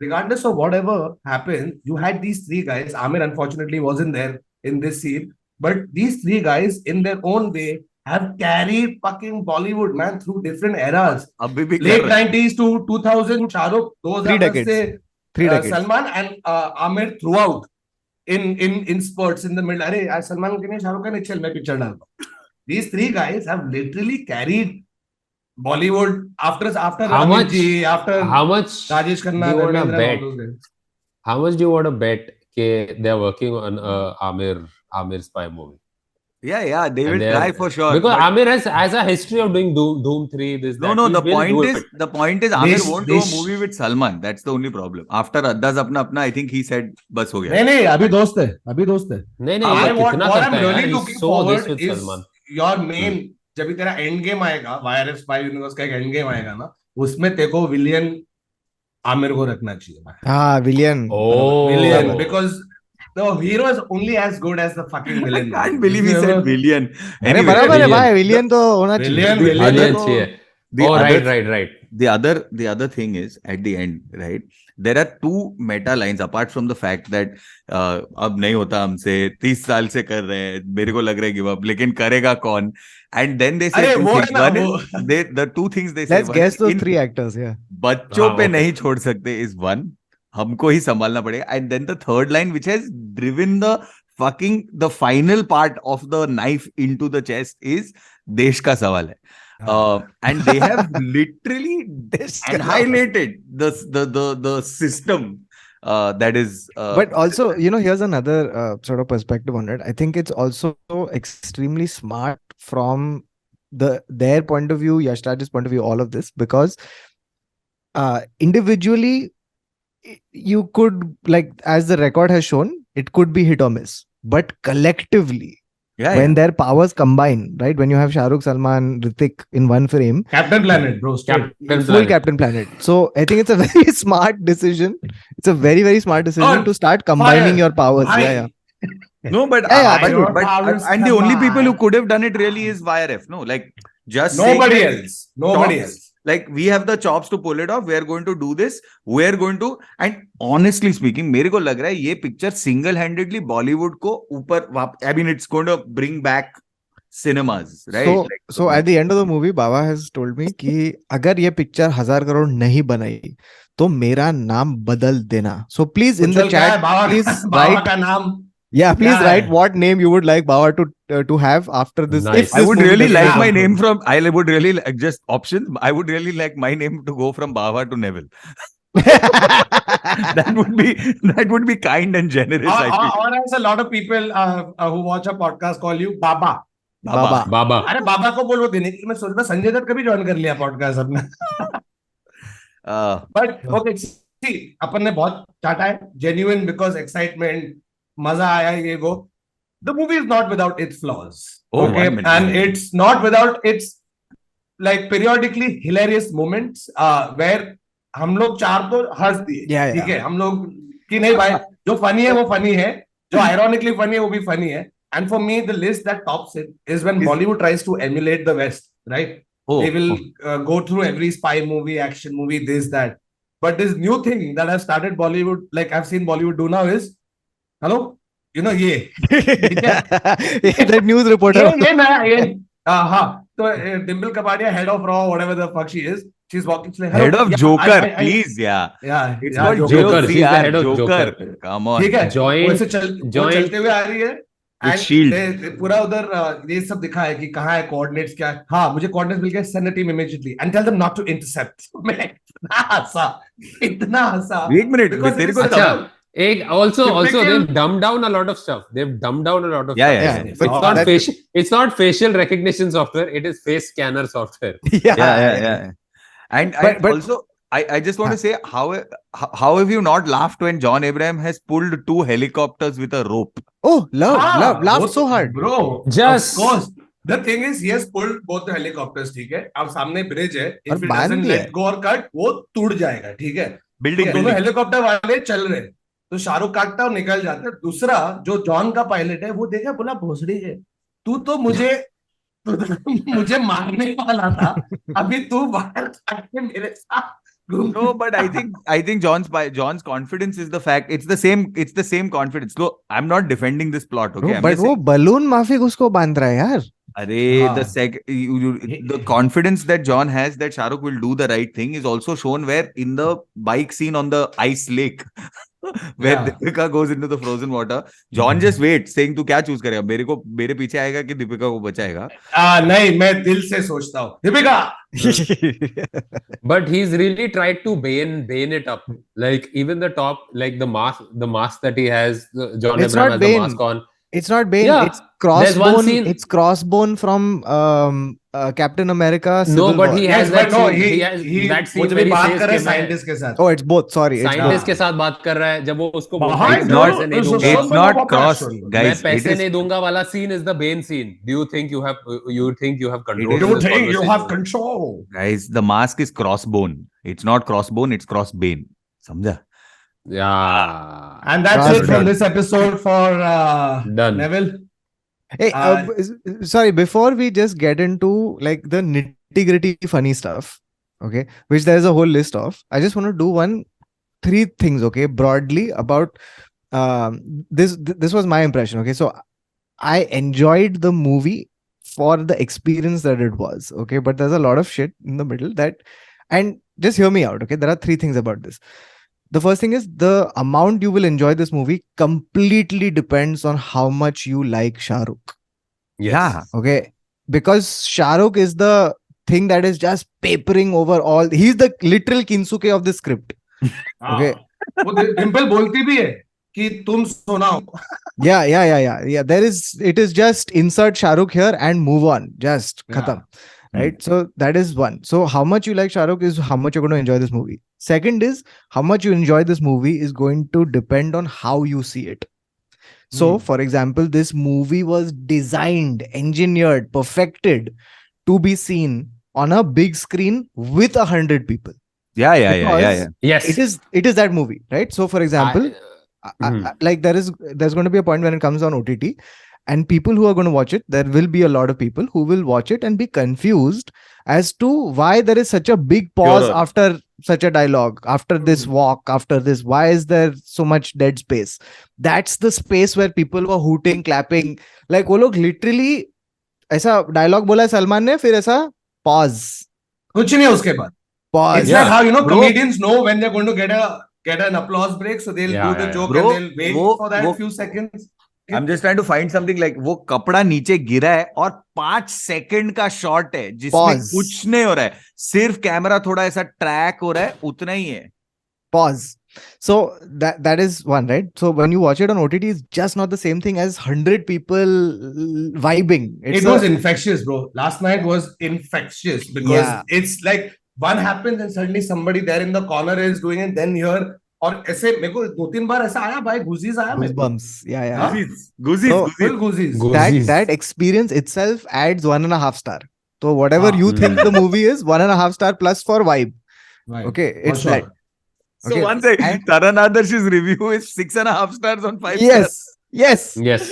Speaker 5: regardless of whatever happened, you had these three guys. Amir unfortunately wasn't there in this scene, but these three guys in their own way have carried fucking Bollywood, man, through different eras.
Speaker 1: अभी भी
Speaker 5: Late
Speaker 1: कर रहे हैं.
Speaker 5: 90s to 2000, Shah Rukh, those
Speaker 4: 3
Speaker 5: are
Speaker 4: decades.
Speaker 5: say,
Speaker 4: 3 decades.
Speaker 5: Salman and Amir throughout in spurts in the middle. अरे आज सलमान के नहीं शाहरुख का नहीं, चल मैं पिक्चर डालता हूँ. These three guys have literally carried Bollywood after
Speaker 2: How
Speaker 5: Amit
Speaker 2: much-
Speaker 5: ji, after
Speaker 2: How much
Speaker 5: Rajesh Khanna,
Speaker 2: do you wanna
Speaker 5: Dharmendra,
Speaker 2: bet?
Speaker 5: all those guys.
Speaker 2: How much do you want to bet they are working on Amir spy movie?
Speaker 1: Yeah, they
Speaker 2: And
Speaker 1: will
Speaker 2: they are-
Speaker 1: try for sure.
Speaker 2: Because
Speaker 1: but-
Speaker 2: Amir has a history of doing Doom 3. This
Speaker 1: No,
Speaker 2: that.
Speaker 1: no.
Speaker 2: He
Speaker 1: The
Speaker 2: will
Speaker 1: point
Speaker 2: do
Speaker 1: is,
Speaker 2: it.
Speaker 1: Amir
Speaker 5: This-
Speaker 1: won't do
Speaker 5: this-
Speaker 1: a movie with Salman. That's the only problem. After Addas अपना, I think he said, बस हो गया.
Speaker 5: नहीं अभी दोस्त है
Speaker 2: नहीं
Speaker 5: I
Speaker 2: ये
Speaker 5: what
Speaker 2: कितना
Speaker 5: I'm
Speaker 2: करता है
Speaker 5: really
Speaker 2: यार. He
Speaker 5: looking
Speaker 2: saw this
Speaker 5: forward
Speaker 2: with
Speaker 5: is,
Speaker 2: Salman.
Speaker 5: your main जब भी तेरा एंड गेम आएगा, वाईआरएफ स्पाई यूनिवर्स का एक एंड गेम आएगा ना, उसमें तेरे को विलियन आमिर को रखना चाहिए भाई.
Speaker 4: हाँ, विलियन.
Speaker 5: Villain,
Speaker 2: Oh.
Speaker 5: because the hero is only as good as the fucking
Speaker 1: I
Speaker 5: villain.
Speaker 1: can't believe he said villain.
Speaker 4: अरे
Speaker 1: Anyway,
Speaker 4: बराबर है
Speaker 2: Villain.
Speaker 4: भाई, विलियन तो होना चाहिए.
Speaker 5: Villain.
Speaker 2: Villain
Speaker 1: तो-
Speaker 2: चाहिए.
Speaker 1: the
Speaker 2: Oh,
Speaker 1: other-
Speaker 2: right.
Speaker 1: the other thing is at the end, right? There are two meta lines apart from the fact that अब नहीं होता हमसे, 30 साल से कर रहे हैं, मेरे को लग रहा है गिव अप, लेकिन करेगा कौन? And then they say
Speaker 5: अरे
Speaker 1: two
Speaker 5: वो
Speaker 1: things.
Speaker 5: है ना,
Speaker 1: One
Speaker 5: वो-
Speaker 1: is the two things they say.
Speaker 4: Let's
Speaker 1: one
Speaker 4: guess
Speaker 1: is
Speaker 4: those
Speaker 1: in
Speaker 4: 3 actors. Yeah.
Speaker 1: बच्चों
Speaker 2: हाँ,
Speaker 1: पे
Speaker 2: okay.
Speaker 1: नहीं छोड़ सकते is one. हमको ही संभालना पड़ेगा. And then the third line which has driven the final part of the knife into the chest is देश का सवाल है. And they have literally annihilated the system that is
Speaker 4: But also, here's another sort of perspective on it. I think it's also extremely smart from their point of view, Yash Raj's point of view, all of this, because individually you could, like, as the record has shown, it could be hit or miss, but collectively when their powers combine, right, when you have Shah Rukh, Salman, Hrithik in one frame,
Speaker 5: Captain Planet, bro.
Speaker 4: full Captain Planet. So I think it's a very smart decision. It's a very, very smart decision
Speaker 5: Oh,
Speaker 4: to start combining
Speaker 5: fire.
Speaker 4: your powers.
Speaker 5: Bhai.
Speaker 4: Yeah.
Speaker 1: No, but
Speaker 4: Yeah,
Speaker 1: but and the only people who could have done it really is YRF. No, like just saying
Speaker 5: Nobody
Speaker 1: that
Speaker 5: else. Nobody
Speaker 1: chops,
Speaker 5: else.
Speaker 1: like we have the chops to pull it off. We are going to do this. We are going to, and honestly speaking, मेरे को लग रहा है ये picture single-handedly Bollywood को ऊपर, I mean, it's going to bring back cinemas, right?
Speaker 4: So at the end of the movie, Baba has told me कि अगर ये picture 1,000 crore नहीं बनाई तो मेरा नाम बदल देना. So please in the chat, please
Speaker 5: Baba
Speaker 4: write.
Speaker 5: का नाम.
Speaker 4: Yeah, please
Speaker 5: Yeah.
Speaker 4: write what name you would like Baba to have after this.
Speaker 2: Nice.
Speaker 4: If
Speaker 1: I
Speaker 4: this
Speaker 1: would
Speaker 4: movie
Speaker 1: really
Speaker 4: doesn't
Speaker 1: like
Speaker 4: happen.
Speaker 1: my name from. I would really like, just options. I would really like my name to go from Baba to Neville. That would be kind and generous. I feel.
Speaker 5: Or as a lot of people who watch a podcast call you Baba.
Speaker 4: Baba.
Speaker 2: Baba.
Speaker 5: अरे बाबा को बोलो देने की. मैं सोच रहा संजय दत्त कभी join कर लिया पॉडकास्ट अपना. बट ओके, सी अपन ने बहुत चाटा है. जेन्युइन बिकॉज एक्साइटमेंट, मजा आया ये वो. The movie is not without its flaws.
Speaker 1: Oh,
Speaker 5: Okay,
Speaker 1: 1 minute.
Speaker 5: and it's not without its like periodically hilarious moments where हम लोग चार तो हंस दिए.
Speaker 4: Yeah,
Speaker 5: ठीक है, हम लोग कि नहीं भाई, जो फनी है वो फनी है, जो ironically फनी है वो भी फनी है. And for me, the list that tops it is when Bollywood tries to emulate the West, right? They will go through every spy movie, action movie, this, that. But this new thing that has started Bollywood, like I've seen Bollywood do now is, hello, ये.
Speaker 4: That news reporter.
Speaker 5: ये नया ये. हाँ, तो Dimple Kapadia, head of Raw, whatever the fuck she is, she's walking. She's like, hello,
Speaker 1: Head of
Speaker 5: yeah,
Speaker 1: Joker,
Speaker 5: I-
Speaker 1: please, yeah.
Speaker 5: Yeah,
Speaker 1: It's
Speaker 5: yeah,
Speaker 1: called
Speaker 2: Joker. She's the
Speaker 1: JOKR,
Speaker 2: head of
Speaker 1: Joker.
Speaker 2: Joker.
Speaker 1: Come on.
Speaker 5: ठीक है.
Speaker 2: Joint-
Speaker 5: वो चलते हुए आ रही है.
Speaker 1: With
Speaker 5: And
Speaker 1: shield.
Speaker 5: पूरा उधर ये सब दिखा है कि कहाँ है कोऑर्डिनेट्स क्या है. हाँ, मुझे कोऑर्डिनेट्स मिल गए. Send a team immediately and tell them not to intercept. मैं इतना हंसा.
Speaker 1: Wait a minute,
Speaker 5: Because
Speaker 1: तेरे
Speaker 5: it
Speaker 1: को
Speaker 5: is
Speaker 2: अच्छा,
Speaker 5: such
Speaker 2: एक also
Speaker 5: Typical-
Speaker 2: they've dumbed down a lot of stuff. They've dumbed down a lot of
Speaker 1: Yeah,
Speaker 2: stuff.
Speaker 1: yeah,
Speaker 4: Yeah,
Speaker 1: yeah.
Speaker 4: but
Speaker 2: It's not
Speaker 4: that's-
Speaker 2: it's not facial recognition software. It is face scanner software.
Speaker 1: Yeah. And
Speaker 4: But-
Speaker 1: also, I just want to say, how have you not laughed when John Abraham has pulled 2 helicopters with a rope?
Speaker 4: Oh, love,
Speaker 5: हाँ,
Speaker 4: laughed
Speaker 5: वो
Speaker 4: so
Speaker 5: तो-
Speaker 4: hard.
Speaker 5: bro.
Speaker 2: Just-
Speaker 5: of course. The thing is, he has pulled both the helicopters. ठीक है. अब सामने bridge है.
Speaker 4: और
Speaker 5: If he
Speaker 4: बांध
Speaker 5: doesn't
Speaker 4: दिया
Speaker 5: let go or cut, वो टूट जाएगा. ठीक है.
Speaker 1: Building,
Speaker 5: तो दोनों
Speaker 1: building.
Speaker 5: हेलीकॉप्टर वाले चल रहे. तो शाहरुख काटता और निकल जाता है. दूसरा जो जॉन का पायलट है वो देखा, बोला भोसड़ी है, तू तो मुझे मारने वाला था, अभी तू बाहर काट के मेरे साथ
Speaker 1: No, but I think John's confidence is the fact. It's the same confidence. So I'm not defending this plot, okay?
Speaker 4: Bro,
Speaker 1: I'm
Speaker 4: but
Speaker 1: just
Speaker 4: वो
Speaker 1: saying,
Speaker 4: balloon माफिक उसको बांध रहा है यार.
Speaker 1: अरे,
Speaker 5: हाँ.
Speaker 1: the confidence that John has that Shah Rukh will do the right thing is also shown where in the bike scene on the ice lake where
Speaker 5: Yeah.
Speaker 1: Deepika goes into the frozen water. John just waits saying तू क्या choose करेगा, मेरे पीछे आएगा कि दीपिका को बचाएगा.
Speaker 5: नहीं, मैं दिल से सोचता हूँ Deepika.
Speaker 2: But he's really tried to bane it up. Like even the top, like the mask that he has, John
Speaker 4: It's
Speaker 2: Abraham
Speaker 4: not
Speaker 2: has the
Speaker 4: Bane.
Speaker 2: mask on.
Speaker 4: It's not Bane.
Speaker 2: Yeah.
Speaker 4: It's
Speaker 2: There's one
Speaker 4: Crossbone.
Speaker 2: scene-
Speaker 4: It's Crossbone from Captain America
Speaker 2: No,
Speaker 4: Civil
Speaker 2: but
Speaker 4: War.
Speaker 2: he
Speaker 5: Yes,
Speaker 2: has
Speaker 5: but
Speaker 2: that
Speaker 5: no,
Speaker 2: scene. He has that
Speaker 5: वो
Speaker 2: scene
Speaker 5: जब
Speaker 2: where he
Speaker 5: बात
Speaker 2: says
Speaker 5: कर रहा है
Speaker 2: कि मैं
Speaker 5: scientist के साथ
Speaker 4: Oh, it's both. Sorry, it's both.
Speaker 2: Scientist के साथ बात कर रहा है जब वो उसको बोलता है
Speaker 5: Behind
Speaker 2: कि
Speaker 1: It's
Speaker 2: मैं
Speaker 1: not-
Speaker 2: पैसे नहीं
Speaker 5: is a
Speaker 2: दूंगा.
Speaker 1: It's
Speaker 5: symbol
Speaker 1: not
Speaker 5: of
Speaker 1: cross,
Speaker 5: passion.
Speaker 2: मैं
Speaker 1: guys. It
Speaker 2: पैसे
Speaker 1: is.
Speaker 2: नहीं दूंगा वाला scene is the Bane scene. Do you think you have control?
Speaker 1: is-
Speaker 2: in
Speaker 5: You
Speaker 2: this
Speaker 5: think you have
Speaker 2: conversation?
Speaker 5: control?
Speaker 1: Guys, the mask is crossbone. It's not crossbone, it's crossbane. Samjha?
Speaker 2: Yeah.
Speaker 5: And that's
Speaker 4: Cross
Speaker 5: it from
Speaker 4: done.
Speaker 5: this episode for
Speaker 2: Done.
Speaker 5: Neville.
Speaker 4: Hey,
Speaker 5: Uh,
Speaker 4: sorry, before we just get into like the nitty gritty funny stuff, okay, which there's a whole list of, I just want to do three things, okay, broadly about this was my impression, okay. So I enjoyed the movie for the experience that it was, okay, but there's a lot of shit in the middle and just hear me out, okay. There are three things about this. The first thing is the amount you will enjoy this movie completely depends on how much you like Shah Rukh.
Speaker 2: Yes.
Speaker 1: Yeah.
Speaker 4: Okay. Because Shah Rukh is the thing that is just papering over all. He's the literal Kinsuke of the script. Okay.
Speaker 5: वो डिम्पल बोलती भी है कि तुम सुनाओ.
Speaker 4: Yeah. It is just insert Shah Rukh here and move on. Just
Speaker 5: Yeah.
Speaker 4: khatam. Right. So that is one. So how much you like Shah Rukh is how much you're going to enjoy this movie. Second is how much you enjoy this movie is going to depend on how you see it. So, for example, this movie was designed, engineered, perfected to be seen on a big screen with 100 people.
Speaker 1: Yeah.
Speaker 4: Because
Speaker 2: Yes.
Speaker 4: It is that movie, right? So, for example, like there's going to be a point when it comes on OTT, and people who are going to watch it, there will be a lot of people who will watch it and be confused as to why there is such a big pause
Speaker 1: Sure.
Speaker 4: after such a dialogue, after this walk, after this. Why is there so much dead space? That's the space where people were hooting, clapping. Like वो लोग literally ऐसा dialogue बोला है सलमान ने, फिर ऐसा pause.
Speaker 5: कुछ नहीं है उसके बाद.
Speaker 4: Pause.
Speaker 5: It's like how
Speaker 1: Bro.
Speaker 5: comedians know when they're going to get an applause break, so they'll
Speaker 2: Yeah,
Speaker 5: do the
Speaker 2: yeah,
Speaker 5: joke
Speaker 1: Bro,
Speaker 5: and they'll wait
Speaker 1: वो-
Speaker 5: for that
Speaker 1: वो-
Speaker 5: few seconds.
Speaker 1: I'm just trying to find something like वो कपड़ा नीचे गिरा है और 5 second का shot है जिसमें
Speaker 4: Pause.
Speaker 1: कुछ नहीं हो रहा है, सिर्फ कैमरा थोड़ा ऐसा ट्रैक हो रहा है, उतना ही है.
Speaker 4: Pause. So that is one, right? So when you watch it on OTT, it's just not the same thing as 100 people vibing.
Speaker 5: It was infectious, bro. Last night was infectious because
Speaker 4: Yeah.
Speaker 5: it's like one happens and suddenly somebody there in the corner is doing it, then here और ऐसे मेरे को 2-3 बार ऐसा आया भाई, गुजीज आया मेरे को.
Speaker 4: Goosebumps. Yeah.
Speaker 5: Huh?
Speaker 1: गुजीज
Speaker 4: So-
Speaker 5: Full गुजीज.
Speaker 4: That experience itself adds 1.5 star. So whatever
Speaker 5: Ah.
Speaker 4: you think the movie is, 1.5 star plus for vibe.
Speaker 5: Right.
Speaker 4: Okay,
Speaker 5: For
Speaker 4: it's
Speaker 5: sure.
Speaker 4: that.
Speaker 1: So
Speaker 4: Okay.
Speaker 1: one thing,
Speaker 4: And-
Speaker 1: Taran Adarsh's review is 6.5 stars on 5
Speaker 4: Yes.
Speaker 1: stars.
Speaker 2: Yes.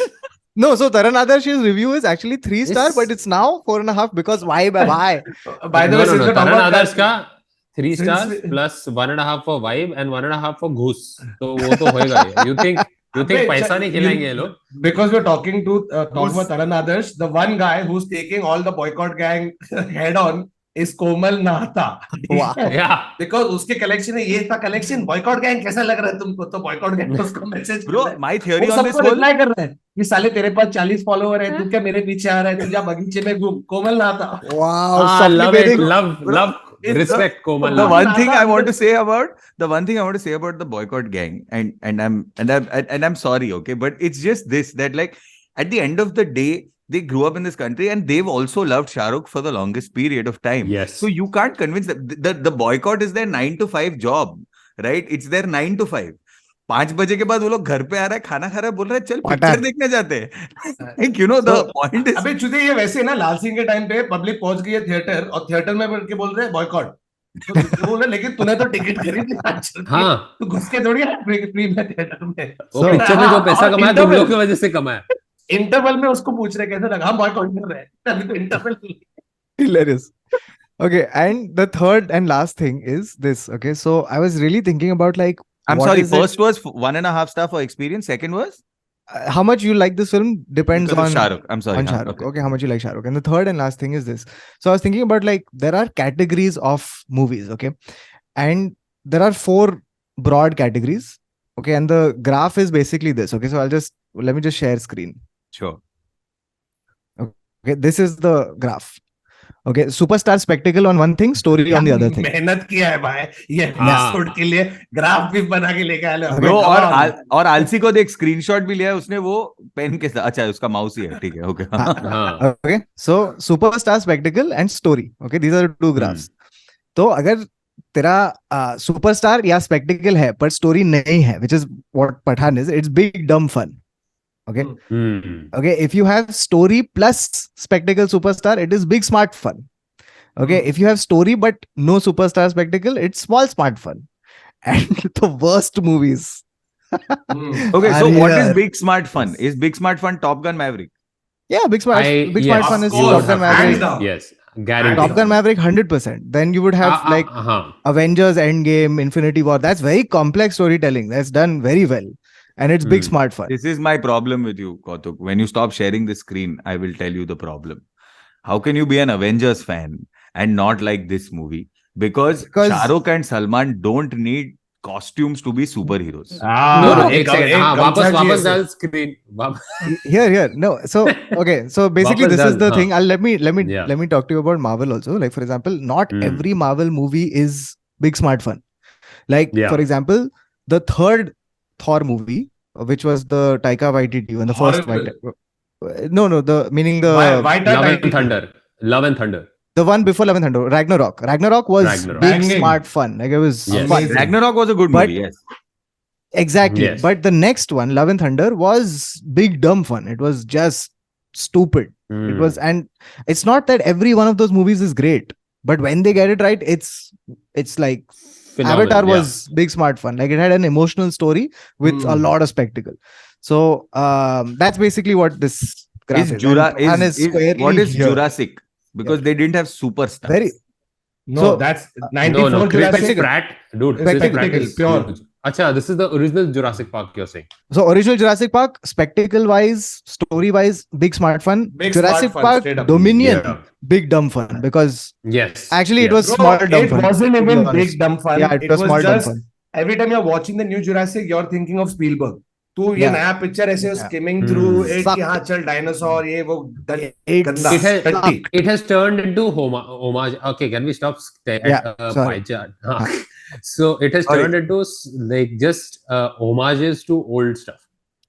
Speaker 4: No, so Taran Adarsh's review is actually 3 star,
Speaker 2: Yes.
Speaker 4: but it's now 4.5 because vibe है भाई.
Speaker 5: By the way, since we're talking
Speaker 2: Taran
Speaker 5: about
Speaker 2: Adarsh का 3
Speaker 5: Since
Speaker 2: stars
Speaker 5: we-
Speaker 2: plus 1.5 for vibe and 1.5 for घूस. तो वो तो होएगा ही. You think
Speaker 5: Wait,
Speaker 2: पैसा नहीं खिलाएंगे ये लोग?
Speaker 5: because we're talking
Speaker 1: Who's-
Speaker 5: about Taran Adarsh, the one guy who's taking all the boycott gang head on is Komal Nahata.
Speaker 4: Wow.
Speaker 2: Yeah.
Speaker 5: Because उसके कलेक्शन है, ये था कलेक्शन, boycott gang कैसा लग रहा है तुमको? तो boycott gang को उसको message
Speaker 1: Bro, my theory on this
Speaker 5: सबको
Speaker 1: whole
Speaker 5: रिप्लाई कर रहा है कि साले तेरे पास 40 फॉलोवर है, तू क्या मेरे पीछे आ रहा है, तू जा बगीचे में घूम. कोमल नाहता.
Speaker 4: Wow.
Speaker 2: Ah,
Speaker 4: softly
Speaker 2: love it.
Speaker 4: bathing.
Speaker 2: Love.
Speaker 5: It's
Speaker 2: Respect, Komal.
Speaker 1: the
Speaker 5: Nahata.
Speaker 1: one thing I want to
Speaker 5: Nahata-
Speaker 1: say about the boycott gang, and I'm sorry, okay, but it's just this, that like at the end of the day, they grew up in this country and they've also loved Shah Rukh for the longest period of time.
Speaker 2: Yes.
Speaker 1: So you can't convince them. The boycott is their 9 to 5 job, right? It's their 9 to 5. 5 बजे के बाद वो लोग घर पे आ रहा है, खाना खा रहा है, बोल रहा है चल
Speaker 4: पता
Speaker 1: पिक्चर
Speaker 4: है।
Speaker 1: देखने जाते हैं. Like, you know, the point is,
Speaker 5: अबे चुदे ये वैसे ना, लाल सिंह के टाइम पे पब्लिक पहुंच गई है थिएटर और थिएटर में बैठ के बोल रहे हैं बॉयकॉट. तो बोल रहे लेकिन तूने तो टिकट खरीद लिया, चल के
Speaker 2: हाँ.
Speaker 5: तू घुस के थोड़ी फ्री में थिएटर में.
Speaker 2: वो पिक्चर में जो पैसा
Speaker 5: और
Speaker 2: कमाया तुम
Speaker 5: interval-
Speaker 2: लोग की वजह से कमाया.
Speaker 5: इंटरवल में उसको पूछ रहे कैसे लगा, हम बॉयकॉट कर रहे हैं अभी तो interval.
Speaker 4: Hilarious. Okay, and the third and last thing is this. Okay, so I was really thinking about like
Speaker 1: I'm
Speaker 4: what
Speaker 1: sorry,
Speaker 4: is it-
Speaker 1: first was 1.5 star for experience, second was
Speaker 4: how much you like this film depends
Speaker 1: because of
Speaker 4: on
Speaker 1: Shah Rukh. I'm sorry.
Speaker 4: on
Speaker 1: हाँ,
Speaker 4: Shah Rukh.
Speaker 1: okay.
Speaker 4: Okay, how much you like Shah Rukh. And the third and last thing is this. So I was thinking about like there are categories of movies, okay, and there are 4 broad categories. Okay, and the graph is basically this. Okay, so let me just share screen.
Speaker 1: Sure.
Speaker 4: Okay, this is the graph. Okay, superstar spectacle on one thing, story on the other thing.
Speaker 5: मेहनत किया है भाई ये
Speaker 2: हाँ।
Speaker 5: Episode के लिए, graph भी बना के लेके आए हैं।
Speaker 4: Okay.
Speaker 1: Bro
Speaker 5: Come on.
Speaker 1: और आलसी को देख स्क्रीनशॉट भी लिया है उसने, वो पेन के साथ। अच्छा उसका माउस ही है, ठीक है, ओके।
Speaker 2: हाँ
Speaker 4: Okay, so superstar spectacle and story. Okay, these are the two graphs. तो अगर तेरा सुपरस्टार या स्पेक्टिकल है पर स्टोरी नहीं है, which is what Pathan is, it's big dumb fun. Okay. Okay, if you have story plus spectacle superstar, it is big smart fun. Okay, if you have story but no superstar spectacle, it's small smart fun. And the worst movies.
Speaker 1: Okay, so what is big smart fun? Is big smart fun Top Gun Maverick?
Speaker 4: Yeah, big smart
Speaker 2: yes,
Speaker 4: fun is
Speaker 5: of course,
Speaker 4: Top Gun
Speaker 5: hands
Speaker 4: Maverick.
Speaker 5: down.
Speaker 2: Yes, guaranteed.
Speaker 4: Top Gun Maverick 100%. Then you would have like Avengers Endgame, Infinity War. That's very complex storytelling. That's done very well. And it's big smart fun.
Speaker 1: This is my problem with you, Kautuk. When you stop sharing the screen, I will tell you the problem. How can you be an Avengers fan and not like this movie? Because Shah Rukh and Salman don't need costumes to be superheroes.
Speaker 2: No,
Speaker 5: एक
Speaker 2: वापस डाल screen.
Speaker 4: Here. No. So okay. So basically, this is the
Speaker 2: Huh.
Speaker 4: thing. Let me
Speaker 2: Yeah.
Speaker 4: let me talk to you about Marvel also. Like for example, not every Marvel movie is big smart fun. Like
Speaker 2: Yeah.
Speaker 4: for example, the third Thor movie, which was the Taika Waititi one, the first
Speaker 5: Horrible.
Speaker 4: No, the meaning the
Speaker 5: White
Speaker 2: Love and Thunder.
Speaker 4: the one before Love and Thunder, Ragnarok. Ragnarok was
Speaker 2: Ragnarok.
Speaker 4: big
Speaker 5: Banging.
Speaker 4: smart fun. Like it was
Speaker 2: Yes.
Speaker 4: fun.
Speaker 5: Amazing.
Speaker 1: Ragnarok was a good
Speaker 4: But-
Speaker 1: movie, yes.
Speaker 4: Exactly.
Speaker 2: Yes.
Speaker 4: But the next one, Love and Thunder, was big dumb fun. It was just stupid. It was, and it's not that every one of those movies is great, but when they get it right, it's like
Speaker 2: Phenomenal,
Speaker 4: Avatar
Speaker 2: yeah.
Speaker 4: was big smart fun. Like it had an emotional story with a lot of spectacle. So that's basically what this graph
Speaker 1: Is
Speaker 4: is.
Speaker 1: Jura-
Speaker 4: And Pathaan
Speaker 1: is-
Speaker 4: squarely
Speaker 1: what is
Speaker 4: here.
Speaker 1: Jurassic? Because they didn't have superstars.
Speaker 4: Very
Speaker 5: No,
Speaker 4: So-
Speaker 5: that's
Speaker 2: No,
Speaker 5: 94
Speaker 2: Chris
Speaker 5: Jurassic.
Speaker 2: Pratt, dude. Chris
Speaker 4: Spectacle,
Speaker 2: Pratt is
Speaker 5: pure.
Speaker 2: huge. Acha, this is the original Jurassic Park you're saying.
Speaker 4: so original Jurassic Park, spectacle wise, story wise, big smart fun.
Speaker 5: Big smart
Speaker 4: Jurassic
Speaker 5: fun,
Speaker 4: Park
Speaker 5: straight up.
Speaker 4: Dominion,
Speaker 2: Yeah.
Speaker 4: big dumb fun because
Speaker 2: Yes.
Speaker 4: actually it
Speaker 2: Yes.
Speaker 4: was
Speaker 5: Bro,
Speaker 4: small dumb
Speaker 5: it
Speaker 4: fun.
Speaker 5: wasn't
Speaker 4: to be
Speaker 5: even
Speaker 4: honest.
Speaker 5: big dumb fun.
Speaker 4: Yeah, it was small dumb
Speaker 5: just
Speaker 4: fun.
Speaker 5: every time you're watching the new Jurassic, you're thinking of Spielberg. तू ये
Speaker 4: Yeah.
Speaker 5: नया picture ऐसे
Speaker 4: Yeah.
Speaker 5: skimming through it
Speaker 4: Sucked.
Speaker 5: कि हाँ चल dinosaur ये वो
Speaker 4: It
Speaker 5: गंदा
Speaker 2: It has-
Speaker 5: टट्टी.
Speaker 2: It has turned into homage. Okay, can we stop at
Speaker 4: Yeah, sorry.
Speaker 2: pie chart? So it has
Speaker 1: Sorry.
Speaker 2: turned into like just homages to old stuff.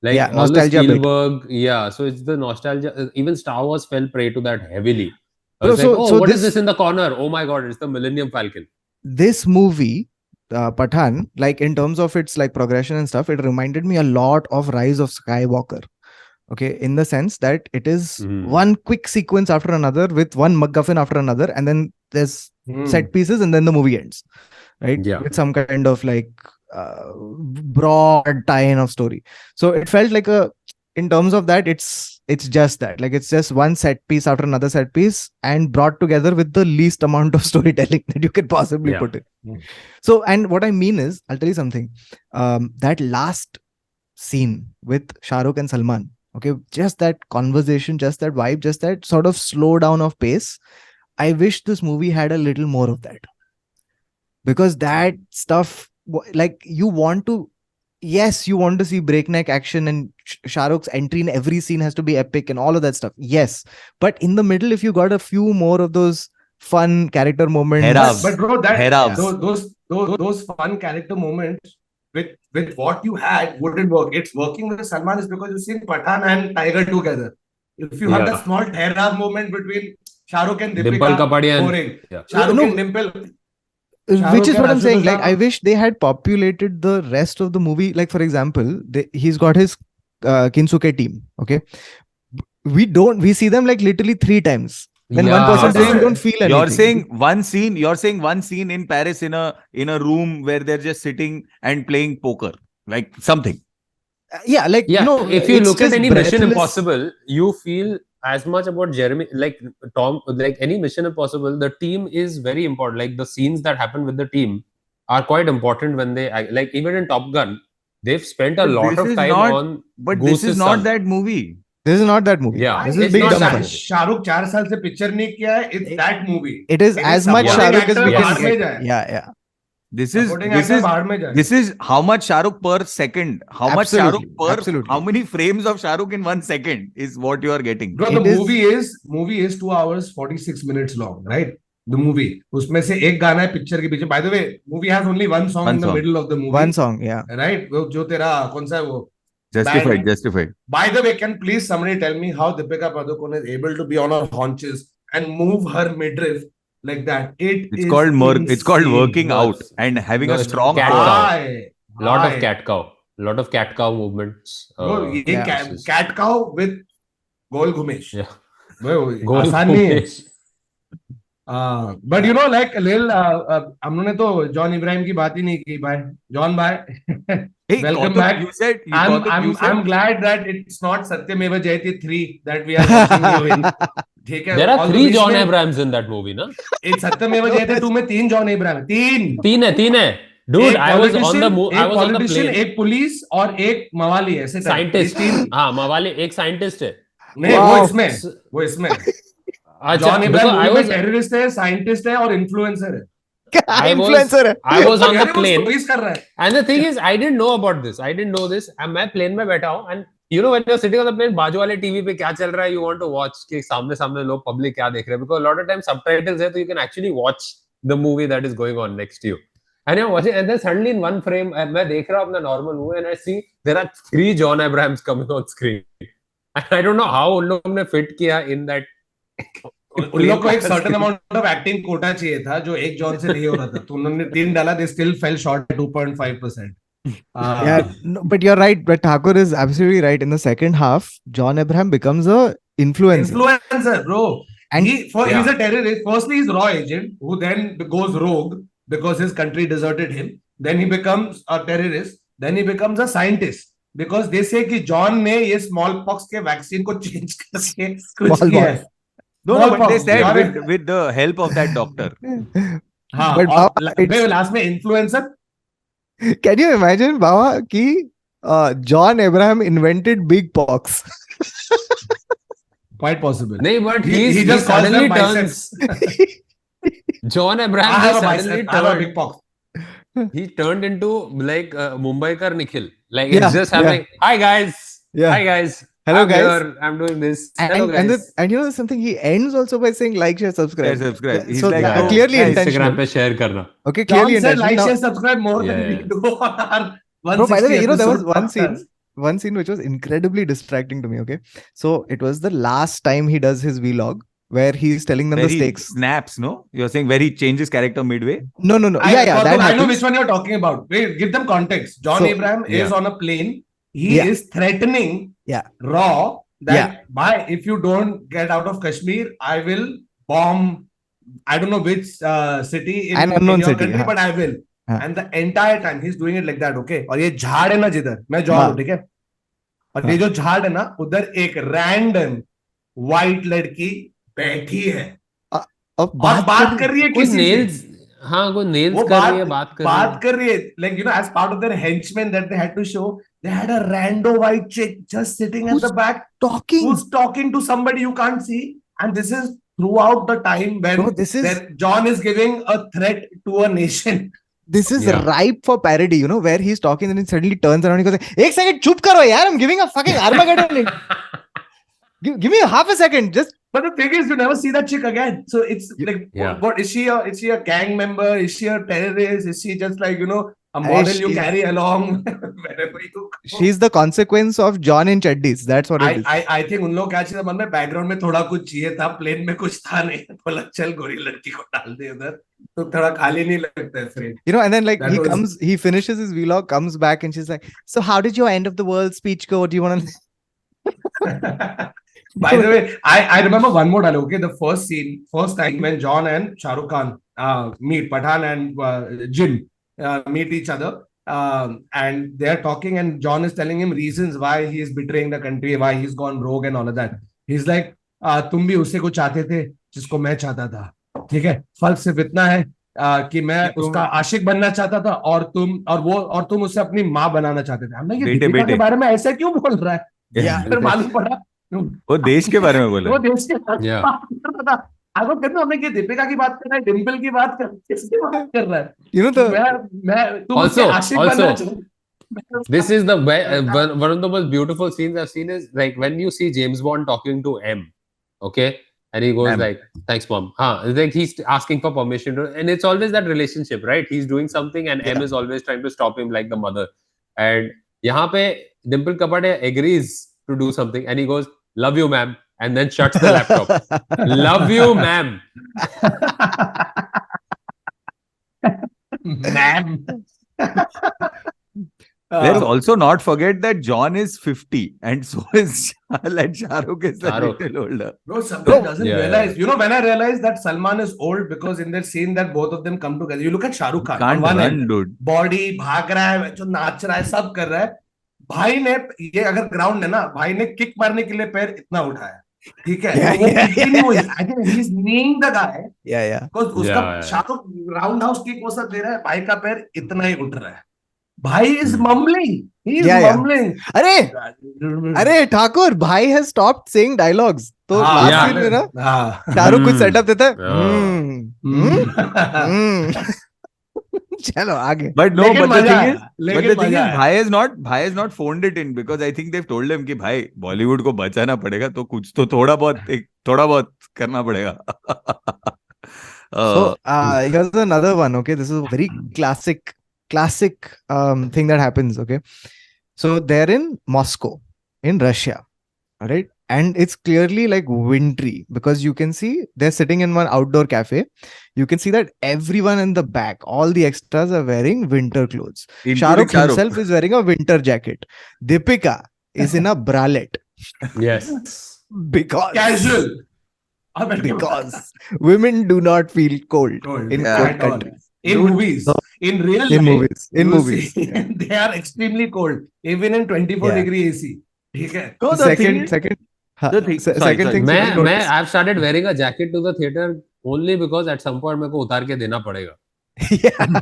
Speaker 2: Like
Speaker 4: Yeah,
Speaker 2: all the
Speaker 4: nostalgia bit.
Speaker 2: Spielberg. Yeah, so it's the nostalgia. Even Star Wars fell prey to that heavily. I
Speaker 4: Bro,
Speaker 2: was like,
Speaker 4: so
Speaker 2: what is
Speaker 4: this-
Speaker 2: this in the corner? Oh my god, it's the Millennium Falcon.
Speaker 4: This movie, Pathaan, like in terms of its like progression and stuff, it reminded me a lot of Rise of Skywalker. Okay, in the sense that it is one quick sequence after another with one MacGuffin after another, and then there's set pieces, and then the movie ends, right?
Speaker 2: Yeah.
Speaker 4: With some kind of like broad tie-in of story. So it felt like in terms of that, it's just that, like it's just one set piece after another set piece and brought together with the least amount of storytelling that you could possibly
Speaker 2: Yeah.
Speaker 4: put in. So, and what I mean is, I'll tell you something. That last scene with Shah Rukh and Salman, okay, just that conversation, just that vibe, just that sort of slow down of pace. I wish this movie had a little more of that, because that stuff, like you want to see breakneck action, and Shah Rukh's entry in every scene has to be epic and all of that stuff. Yes, but in the middle, if you got a few more of those fun character moments,
Speaker 1: Heravs.
Speaker 5: But bro,
Speaker 1: Heravs.
Speaker 5: those fun character moments with what you had wouldn't work. It's working with Salman is because you've seen Pathaan and Tiger together. If you have
Speaker 2: Yeah.
Speaker 5: that small Herav moment between Shah Rukh and Deepika,
Speaker 2: Dimple Kapadia
Speaker 5: boring.
Speaker 2: yeah.
Speaker 5: Shah Rukh
Speaker 4: No.
Speaker 5: and Dimple. Shah
Speaker 4: which
Speaker 5: Rukh
Speaker 4: is what
Speaker 5: and
Speaker 4: I'm saying. Like,
Speaker 5: Ashwini
Speaker 4: I
Speaker 5: Sharma.
Speaker 4: wish they had populated the rest of the movie. Like, for example, he's got his Kinsuke team. Okay, we see them like literally 3 times. Then one
Speaker 2: Yeah.
Speaker 4: person
Speaker 5: You're
Speaker 4: doesn't don't feel anything.
Speaker 1: You're saying one scene in Paris in a room where they're just sitting and playing poker, like something.
Speaker 4: Yeah, like
Speaker 2: Yeah,
Speaker 4: no.
Speaker 2: if you
Speaker 4: it's
Speaker 2: look at
Speaker 4: just
Speaker 2: any Mission
Speaker 4: breathless.
Speaker 2: Impossible, you feel as much about Jeremy, like Tom, like any Mission Impossible, the team is very important. Like the scenes that happen with the team are quite important when they like even in Top Gun, they've spent a
Speaker 1: But
Speaker 2: lot
Speaker 1: this
Speaker 2: of
Speaker 1: is
Speaker 2: time
Speaker 1: not-
Speaker 2: on.
Speaker 1: But
Speaker 2: Goose's
Speaker 1: this is not
Speaker 2: son.
Speaker 1: that movie.
Speaker 4: This is not that movie.
Speaker 2: Yeah,
Speaker 4: this
Speaker 2: it's
Speaker 4: is big
Speaker 2: not
Speaker 4: dumb
Speaker 2: that
Speaker 4: fun.
Speaker 2: movie.
Speaker 5: Shahrukh 4 साल से picture नहीं किया है. It's that movie.
Speaker 4: It is
Speaker 5: It
Speaker 4: as
Speaker 5: is
Speaker 4: much
Speaker 2: supporting
Speaker 4: Shah Rukh as
Speaker 5: actor
Speaker 4: we
Speaker 2: बाद
Speaker 4: can
Speaker 5: में
Speaker 4: get.
Speaker 5: जाए.
Speaker 4: Yeah.
Speaker 1: This is
Speaker 5: Supporting
Speaker 1: this
Speaker 5: actor
Speaker 1: is
Speaker 5: बाहर में जाए.
Speaker 1: this is how much Shah Rukh per second. How much Shah Rukh
Speaker 4: Absolutely,
Speaker 1: per
Speaker 4: absolutely.
Speaker 1: how many frames of Shah Rukh in 1 second is what you are getting.
Speaker 5: Bro,
Speaker 4: It
Speaker 5: the
Speaker 4: is-
Speaker 5: movie is 2 hours 46 minutes long, right? The movie. उसमें से एक गाना है picture के पीछे. By the way, movie has only one song
Speaker 1: One
Speaker 5: in the
Speaker 1: song.
Speaker 5: middle of the movie.
Speaker 4: One song, yeah.
Speaker 5: Right? वो जो तेरा कौन सा है वो?
Speaker 1: Justified,
Speaker 5: Band.
Speaker 1: justified.
Speaker 5: By the way, can please somebody tell me how Deepika Padukone is able to be on her haunches and move her midriff like that?
Speaker 1: It's called it's called working
Speaker 2: No,
Speaker 1: out and having
Speaker 2: no,
Speaker 1: a
Speaker 2: it's
Speaker 1: strong
Speaker 2: cat
Speaker 1: core.
Speaker 2: cow.
Speaker 5: Why?
Speaker 2: Lot
Speaker 5: Why?
Speaker 2: of cat cow movements.
Speaker 5: Bro, ये
Speaker 4: yeah.
Speaker 5: cat cow with goal घुमेश.
Speaker 2: Yeah.
Speaker 5: Bro,
Speaker 2: Goal
Speaker 5: आसान नहीं है.
Speaker 2: focus.
Speaker 5: But you know, like Lil, हम लोगों ने तो John Ibrahim की बात ही नहीं की. Bye, John. Bye.
Speaker 1: Hey,
Speaker 5: Welcome
Speaker 1: Gautam,
Speaker 5: back.
Speaker 1: you said you said
Speaker 5: I'm glad that it's not Satyameva Jayate 3 that we are watching you in. ठीक है.
Speaker 2: There are
Speaker 5: Although
Speaker 2: 3 John
Speaker 5: इसमें-
Speaker 2: Abrahams in that movie, na?
Speaker 5: It's Satyameva Jayate 2 में 3 John Ibrahim है. 3.
Speaker 2: 3 है. Dude,
Speaker 5: एक
Speaker 2: I was on
Speaker 5: politician,
Speaker 2: the
Speaker 5: एक
Speaker 2: I was on the
Speaker 5: politician,
Speaker 2: plane.
Speaker 5: एक police और एक मवाली है. ऐसे type.
Speaker 2: Scientist.
Speaker 5: ये 3.
Speaker 2: हाँ, मवाली एक scientist है.
Speaker 5: नहीं,
Speaker 4: Wow.
Speaker 5: वो इसमें.
Speaker 2: अच्छा,
Speaker 5: John
Speaker 2: because
Speaker 5: Ibrahim
Speaker 2: I
Speaker 5: movie में
Speaker 2: was
Speaker 5: टेररिस्ट है, साइंटिस्ट है और इन्फ्लुएंसर है.
Speaker 4: Influencer है.
Speaker 2: I was on the
Speaker 5: यार वो
Speaker 2: plane.
Speaker 5: stories कर रहा है.
Speaker 2: And the thing is, I didn't know about this. I didn't know this. And मैं plane में बैठा हूँ. And you know when you're sitting on the plane, बाजू वाले टीवी पे क्या चल रहा है, you want to watch कि सामने लोग public क्या देख रहे हैं. Because a lot of times subtitles है, तो you can actually watch the movie that is going on next to you. And you're watching, and then suddenly in one frame, मैं देख रहा हूँ अपना normal movie, and I see there are 3 John Abrahams coming on screen. And I don't know how उन लोगों ने fit किया in that.
Speaker 5: उन लोग को एक certain amount of acting quota चाहिए था जो एक जॉन से नहीं हो रहा था. तो उन्होंने 3 डाला. They still fell short at 2.5%.
Speaker 4: Yeah, no, but you're right. But Thakur is absolutely right. In the second half, John Abraham becomes a influencer.
Speaker 5: Influencer, bro.
Speaker 4: And-
Speaker 5: He's a terrorist. Firstly, he's raw agent who then goes rogue because his country deserted him. Then he becomes a terrorist. Then he becomes a scientist because they say कि John ने ये smallpox के vaccine को change करके कुछ
Speaker 4: Smallpox.
Speaker 5: किया है.
Speaker 1: no, but they
Speaker 5: Smallpox.
Speaker 1: said
Speaker 5: यार-
Speaker 1: with the help of that doctor.
Speaker 5: हाँ,
Speaker 4: But
Speaker 5: और
Speaker 4: it's-
Speaker 5: लास्ट में influencer.
Speaker 4: Can you imagine, Baba, ki John Abraham invented big pox?
Speaker 5: Quite possible.
Speaker 2: नहीं, but
Speaker 5: He
Speaker 2: he
Speaker 5: just calls
Speaker 2: suddenly
Speaker 5: them
Speaker 2: turns.
Speaker 5: biceps.
Speaker 2: John
Speaker 5: I
Speaker 2: Abraham
Speaker 5: have a
Speaker 2: just suddenly
Speaker 5: bicep. I have a
Speaker 2: turned.
Speaker 5: big pox.
Speaker 2: He turned into like Mumbaikar Nikhil. Like
Speaker 4: Yeah,
Speaker 2: it's just happening. Hi guys.
Speaker 4: Yeah.
Speaker 2: Hi guys.
Speaker 4: Hello,
Speaker 2: I'm
Speaker 4: guys.
Speaker 2: Here. I'm doing this. Hello
Speaker 4: And
Speaker 2: guys.
Speaker 4: and you know something, he ends also by saying like, share, subscribe.
Speaker 1: Share, subscribe. He's
Speaker 4: So
Speaker 1: like,
Speaker 2: Yeah.
Speaker 4: clearly
Speaker 1: guys,
Speaker 4: intentional.
Speaker 2: Instagram पे share करना.
Speaker 4: Okay,
Speaker 5: John
Speaker 4: clearly
Speaker 5: said like,
Speaker 4: intentional.
Speaker 5: share, subscribe more
Speaker 2: Yeah,
Speaker 5: than we
Speaker 2: yeah.
Speaker 5: do on our
Speaker 4: Bro, by the way,
Speaker 5: 160
Speaker 4: you know, there was
Speaker 5: episode
Speaker 4: one scene which was incredibly distracting to me. Okay, so it was the last time he does his vlog where he's telling them
Speaker 1: where
Speaker 4: the
Speaker 1: he
Speaker 4: stakes.
Speaker 1: snaps, no? You're saying where he changes character midway?
Speaker 4: No. Yeah, that
Speaker 5: I know
Speaker 4: happens.
Speaker 5: which one you're talking about. Wait, give them context. John
Speaker 4: So,
Speaker 5: Abraham is
Speaker 2: yeah.
Speaker 5: on a plane. He
Speaker 4: Yeah.
Speaker 5: is threatening
Speaker 4: Yeah.
Speaker 5: Raw that
Speaker 4: Yeah.
Speaker 5: if you don't get out of Kashmir, I will bomb. I don't know which city in,
Speaker 4: An unknown
Speaker 5: in your
Speaker 4: city,
Speaker 5: country,
Speaker 4: हाँ.
Speaker 5: but I will.
Speaker 4: हाँ.
Speaker 5: And the entire time he's doing it like that. Okay. और ये झाड़ है ना जिधर मैं John
Speaker 4: हाँ.
Speaker 5: हूँ ठीक है. और ये जो झाड़ है ना उधर एक रैंडम व्हाइट लड़की बैठी है
Speaker 4: अब
Speaker 5: और बात कर रही है
Speaker 2: कोई
Speaker 5: किसी से.
Speaker 2: nails. हाँ, कोई nails
Speaker 5: वो
Speaker 2: कर रही है, बात कर रही है.
Speaker 5: बात कर रही है. Like, you know, as part of their henchmen that they had to show, they had a rando white chick just sitting at
Speaker 4: Who's
Speaker 5: the back
Speaker 4: talking.
Speaker 5: who's talking to somebody you can't see. And this is throughout the time when
Speaker 4: Bro, this is
Speaker 5: John is giving a threat to a nation.
Speaker 2: Yeah.
Speaker 4: ripe for parody, you know, where he's talking and he suddenly turns around and he goes, "Ek second, chup karo yaar, I'm giving a fucking Armageddon. Give me half a second, just."
Speaker 5: But the thing is, you never see that chick again. So it's like,
Speaker 2: Yeah.
Speaker 5: what is she? Is she a gang member? Is she a terrorist? Is she just like, you know, a model you
Speaker 4: she-
Speaker 5: carry along wherever you go?
Speaker 4: She's the consequence of John in Chaddis. That's what it is.
Speaker 5: I think उन लोग क्या चीज़ मन में background में थोड़ा कुछ चाहिए था. प्लेन में कुछ था नहीं. बोला चल गोरी लड़की को डाल दे उधर तो थोड़ा खाली नहीं लगता है frame.
Speaker 4: You know, and then like
Speaker 5: That
Speaker 4: he
Speaker 5: was-
Speaker 4: comes, he finishes his vlog, comes back, and she's like, "So how did your end of the world speech go? Do you want to?"
Speaker 5: By the way, I remember one more dialogue. Okay, the first time when John and Shah Rukh Khan meet, Pathan and Jin meet each other, and they're talking, and John is telling him reasons why he is betraying the country, why he's gone rogue, and all of that. He's like, तुम भी उसे को चाहते थे जिसको मैं चाहता था. ठीक है, फर्क सिर्फ इतना है कि मैं उसका आशिक बनना चाहता था और तुम उसे अपनी माँ बनाना चाहते थे. हमने ये
Speaker 1: बेटे,
Speaker 5: दीपिका के
Speaker 1: बेटे.
Speaker 5: बारे में ऐसा क्यों बोल रहा है?
Speaker 1: Yeah.
Speaker 5: फिर मालूम पड़ा
Speaker 1: वो देश के बारे में बोला.
Speaker 5: वो देश के
Speaker 2: Yeah.
Speaker 5: बात कर रहा था. आपको कहते हमने कि दीपिका की बात कर रहा है, डिम्पल की बात कर, किसकी बात कर रहा है?
Speaker 4: You know the
Speaker 5: मैं तुम
Speaker 2: Also-
Speaker 5: उसके आशिक बनना
Speaker 2: also-
Speaker 5: चाहते?
Speaker 2: This is the one of the most beautiful scenes I've seen is like when you see James Bond talking to M, okay, and he goes
Speaker 1: M.
Speaker 2: like, "Thanks, mom." Like he's asking for permission, and it's always that relationship, right? He's doing something, and M is always trying to stop him, like the mother. And यहाँ पे Dimple Kapadia agrees to do something, and he goes, "Love you, ma'am," and then shuts the laptop. Love you, ma'am.
Speaker 5: Ma'am.
Speaker 1: Let's also not forget that John is 50 and so is Shah, and Shah Rukh is a
Speaker 2: Shahrukh.
Speaker 1: little older.
Speaker 5: Bro, sometimes doesn't
Speaker 2: Yeah,
Speaker 5: realize. You know, when I realized that Salman is old because in that scene that both of them come together. You look at Shah Rukh Khan.
Speaker 1: Can't
Speaker 5: on one
Speaker 1: run,
Speaker 5: end,
Speaker 1: dude.
Speaker 5: Body भाग रहा है, जो नाच रहा है, सब कर रहा है. भाई ने ये अगर ग्राउंड है ना, भाई ने किक मारने के लिए पैर इतना उठाया, ठीक है?
Speaker 4: Yeah,
Speaker 5: वो
Speaker 4: yeah,
Speaker 5: किक ही नहीं हुई. I think he's kneeing the guy
Speaker 4: yeah.
Speaker 5: because उसका
Speaker 2: Yeah, yeah.
Speaker 5: Shahrukh round house kick वो सब दे रहा है, भाई का पैर इतना ही उठ रहा है. भाई is mumbling. He is
Speaker 4: Yeah, yeah.
Speaker 5: mumbling.
Speaker 4: अरे ठाकुर भाई has stopped saying dialogues. तो
Speaker 5: हाँ,
Speaker 4: last
Speaker 2: yeah.
Speaker 4: scene में ना
Speaker 5: हाँ.
Speaker 4: शाहरुख कुछ
Speaker 1: Hmm.
Speaker 4: सेटअप देता है.
Speaker 5: Hmm.
Speaker 4: चलो आगे.
Speaker 1: But no,
Speaker 5: लेकिन
Speaker 1: but the
Speaker 5: मजा
Speaker 1: thing
Speaker 5: आया,
Speaker 1: is,
Speaker 5: लेकिन
Speaker 1: but the thing
Speaker 5: मजा
Speaker 1: is,
Speaker 5: आया.
Speaker 1: Bhai has not phoned it in because I think they've told him कि भाई बॉलीवुड को बचाना पड़ेगा तो कुछ तो थोड़ा बहुत करना पड़ेगा.
Speaker 4: So here's another one. Okay, this is a very classic thing that happens. Okay, so they're in Moscow, in Russia, all right, and it's clearly like wintry because you can see they're sitting in one outdoor cafe. You can see that everyone in the back, all the extras are wearing winter clothes. Shah Rukh himself is wearing a winter jacket. Deepika is in a bralette
Speaker 2: Yes.
Speaker 4: because
Speaker 5: Casual.
Speaker 4: because women do not feel cold
Speaker 5: Cold.
Speaker 4: in
Speaker 1: Yeah,
Speaker 4: cold
Speaker 5: at all.
Speaker 4: countries.
Speaker 5: In
Speaker 1: Dude,
Speaker 5: movies,
Speaker 4: so-
Speaker 5: in real
Speaker 4: In
Speaker 5: life,
Speaker 4: movies, in
Speaker 5: you
Speaker 4: movies.
Speaker 5: see, they are extremely cold, even in 24
Speaker 4: Yeah.
Speaker 5: degree AC. ठीक है?
Speaker 1: No, the thing is,
Speaker 4: Second
Speaker 1: the thing- sorry,
Speaker 4: second
Speaker 1: sorry.
Speaker 4: thing
Speaker 2: मैं I've started wearing a jacket to the theater only because at some point मेरे को उतार के देना पड़ेगा.
Speaker 4: yeah.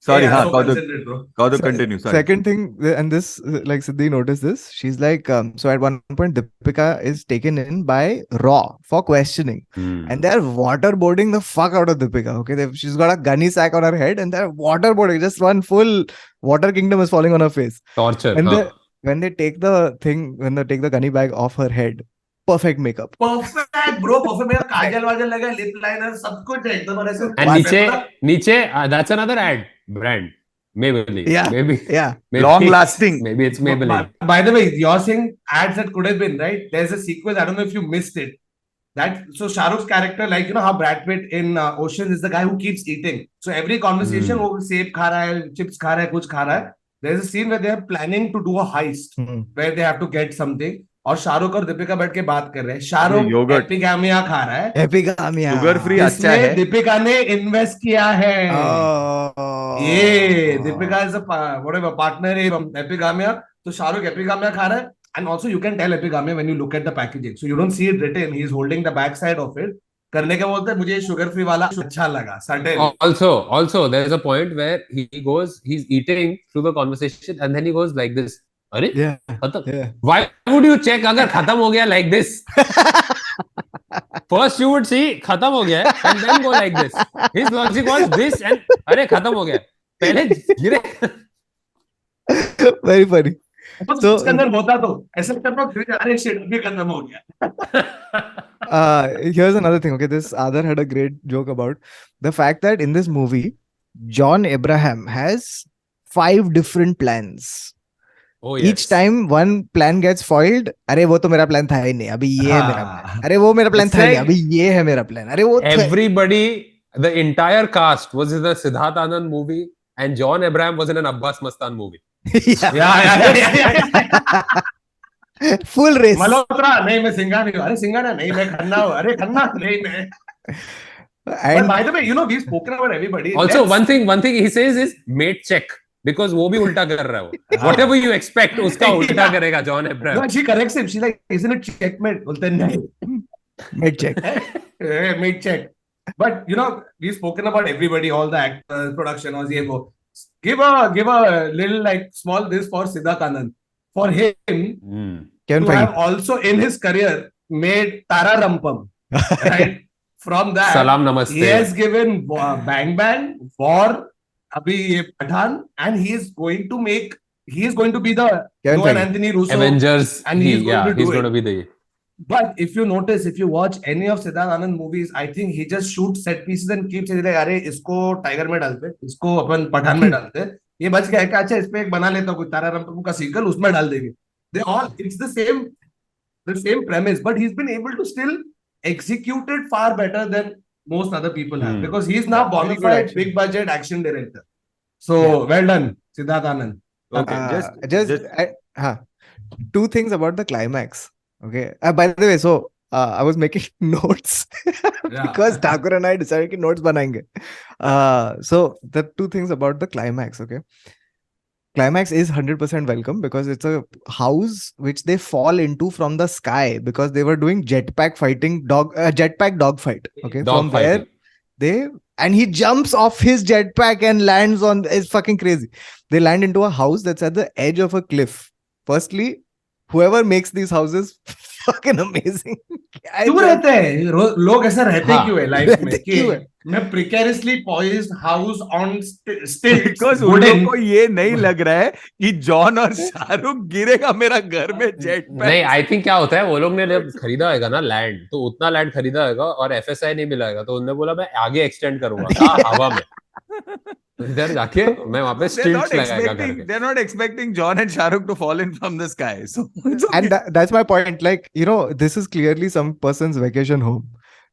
Speaker 1: sorry,
Speaker 5: Yeah,
Speaker 1: हाँ,
Speaker 5: so
Speaker 1: Kauduk,
Speaker 5: concentrate, bro.
Speaker 1: Kauduk, continue. Sorry.
Speaker 4: Second thing, and this like Siddhi noticed this. She's like, so at one point, Deepika is taken in by Raw for questioning, and they're waterboarding the fuck out of Deepika. Okay, she's got a gunny sack on her head, and they're waterboarding. Just one full water kingdom is falling on her face.
Speaker 2: Torture.
Speaker 4: And
Speaker 2: हाँ.
Speaker 4: when they take the gunny bag off her head, perfect makeup.
Speaker 5: Perfect, bro. Perfect. मेरा काजल वाजल लगा, lip liner, सब कुछ है एकदम ऐसे.
Speaker 2: And नीचे that's another ad brand. Maybelline.
Speaker 4: Yeah.
Speaker 2: Maybe.
Speaker 4: Yeah.
Speaker 2: Maybe
Speaker 1: Long lasting.
Speaker 2: Maybe it's Maybelline.
Speaker 5: By the way, you're saying ads that could have been, right? There's a sequence. I don't know if you missed it. So Shah Rukh's character, like you know how Brad Pitt in Ocean is the guy who keeps eating. So every conversation, वो सेब खा रहा है, chips खा रहा है, कुछ खा रहा है. There's a scene where they are planning to do a heist, where they have to get something. और शाहरुख और दीपिका बैठ के बात कर रहे हैं. शाहरुख
Speaker 1: Yogurt.
Speaker 5: एपिगामिया खा रहा है.
Speaker 4: Epigamia.
Speaker 1: Sugar free अच्छा
Speaker 5: इसमें
Speaker 1: है.
Speaker 5: दीपिका ने इन्वेस्ट किया है.
Speaker 4: Oh.
Speaker 5: ये Deepika is whatever partner in Epigamia. So Shahrukh Epigamia खा रहा है. And also you can tell Epigamia when you look at the packaging. So you don't see it written. He is holding the back side of it. करने के बोलते हैं मुझे sugar free वाला अच्छा लगा. Certainly.
Speaker 2: Also, there's a point where he's eating through the conversation, and then he goes like this. अरे
Speaker 4: Yeah.
Speaker 2: खत्म.
Speaker 4: Yeah.
Speaker 2: Why would you check अगर खत्म हो गया like this? First you would see खत्म हो गया है, and then go like this. His logic was this and अरे खत्म हो गया. पहले गिरे.
Speaker 4: Very funny. So-
Speaker 5: उसके अंदर होता तो ऐसे करना फिर अरे shit अभी खत्म हो गया.
Speaker 4: Here's another thing. Okay, this Adar had a great joke about the fact that in this movie, John Abraham has 5 different plans.
Speaker 2: Oh,
Speaker 4: Each time one plan gets foiled, अरे वो तो मेरा plan था ही नहीं, अभी ये है मेरा plan. अरे वो मेरा plan
Speaker 2: It's
Speaker 4: था ही नहीं,
Speaker 2: like-
Speaker 4: अभी ये है मेरा plan. अरे वो
Speaker 2: Everybody, the entire cast was in a Siddharth Anand movie, and John Abraham was in an Abbas Mastan movie.
Speaker 4: yeah.
Speaker 5: Yeah.
Speaker 4: Full race.
Speaker 5: Malhotra नहीं मैं सिंघानिया हूँ. अरे सिंघानिया नहीं मैं खन्ना हूँ. अरे खन्ना नहीं मैं. But
Speaker 4: And
Speaker 5: by the way, you know we've spoken about everybody.
Speaker 2: Also,
Speaker 5: Let's-
Speaker 2: one thing he says is mate check because वो भी उल्टा कर रहा है वो. Whatever you expect, उसका उल्टा करेगा John Abraham.
Speaker 5: No, she corrects him. She's like, isn't it checkmate? बोलते हैं, नहीं.
Speaker 4: mid check.
Speaker 5: Hey, mate check. But you know, we've spoken about everybody, all the actors, production, or ये वो. Give a little like small this for Siddharth Anand. For him
Speaker 2: Hmm.
Speaker 4: Kevin
Speaker 5: to have
Speaker 4: Feige.
Speaker 5: also in his career made Tara Rampam, right? from that,
Speaker 2: Salam namaste.
Speaker 5: he has given Bang Bang, War, abhi ye Pathan, and he is going to be the
Speaker 4: Kevin
Speaker 5: Nolan
Speaker 4: Feige.
Speaker 5: Anthony Russo.
Speaker 2: Avengers.
Speaker 5: and he's going to do
Speaker 2: he's
Speaker 5: it.
Speaker 2: going to be the.
Speaker 5: But if you notice, if you watch any of Siddharth Anand movies, I think he just shoots set pieces and keeps saying, अरे इसको tiger में डालते, इसको अपन पठान में डालते, ये बच गया क्या, अच्छा इस पे एक बना लेता हूँ कोई तारा राम का सीक्वल, उसमें डाल देंगे. It's the same premise, but he's been able to still execute it far better than most other people have, because he's now bona fide big budget action director. So well done, Siddharth Anand.
Speaker 1: Okay,
Speaker 4: Two things about the climax. Okay. By the way, so I was making notes because Thakur and I decided कि notes बनाएंगे. So the two things about the climax. Okay. Climax is 100% welcome because it's a house which they fall into from the sky because they were doing jetpack dog fight. Okay.
Speaker 2: Dog
Speaker 4: from there, and he jumps off his jetpack and lands on. It's fucking crazy. They land into a house that's at the edge of a cliff. Firstly, whoever makes these houses, fucking amazing.
Speaker 5: क्यों रहते हैं लोग ऐसा रहते क्यों है life में कि
Speaker 4: क्यों है?
Speaker 5: मैं precariously poised house on stilts
Speaker 1: because उन लोग को ये नहीं लग रहा है कि जॉन और शाहरुख गिरेगा मेरा घर में जेट पे.
Speaker 2: नहीं, आई थिंक क्या होता है, वो लोग ने जब खरीदा होगा ना लैंड, तो उतना लैंड खरीदा होगा और FSI नहीं मिला होगा, तो उन्होंने बोला मैं आगे एक्सटेंड करूंगा हवा में, इधर जाके मैं वहां पे स्टिल्ट्स लगाएगा घर के.
Speaker 1: They're not expecting John and Shahrukh to fall in from the sky. So it's okay.
Speaker 4: And that's my point. Like, you know, this is clearly some person's vacation home.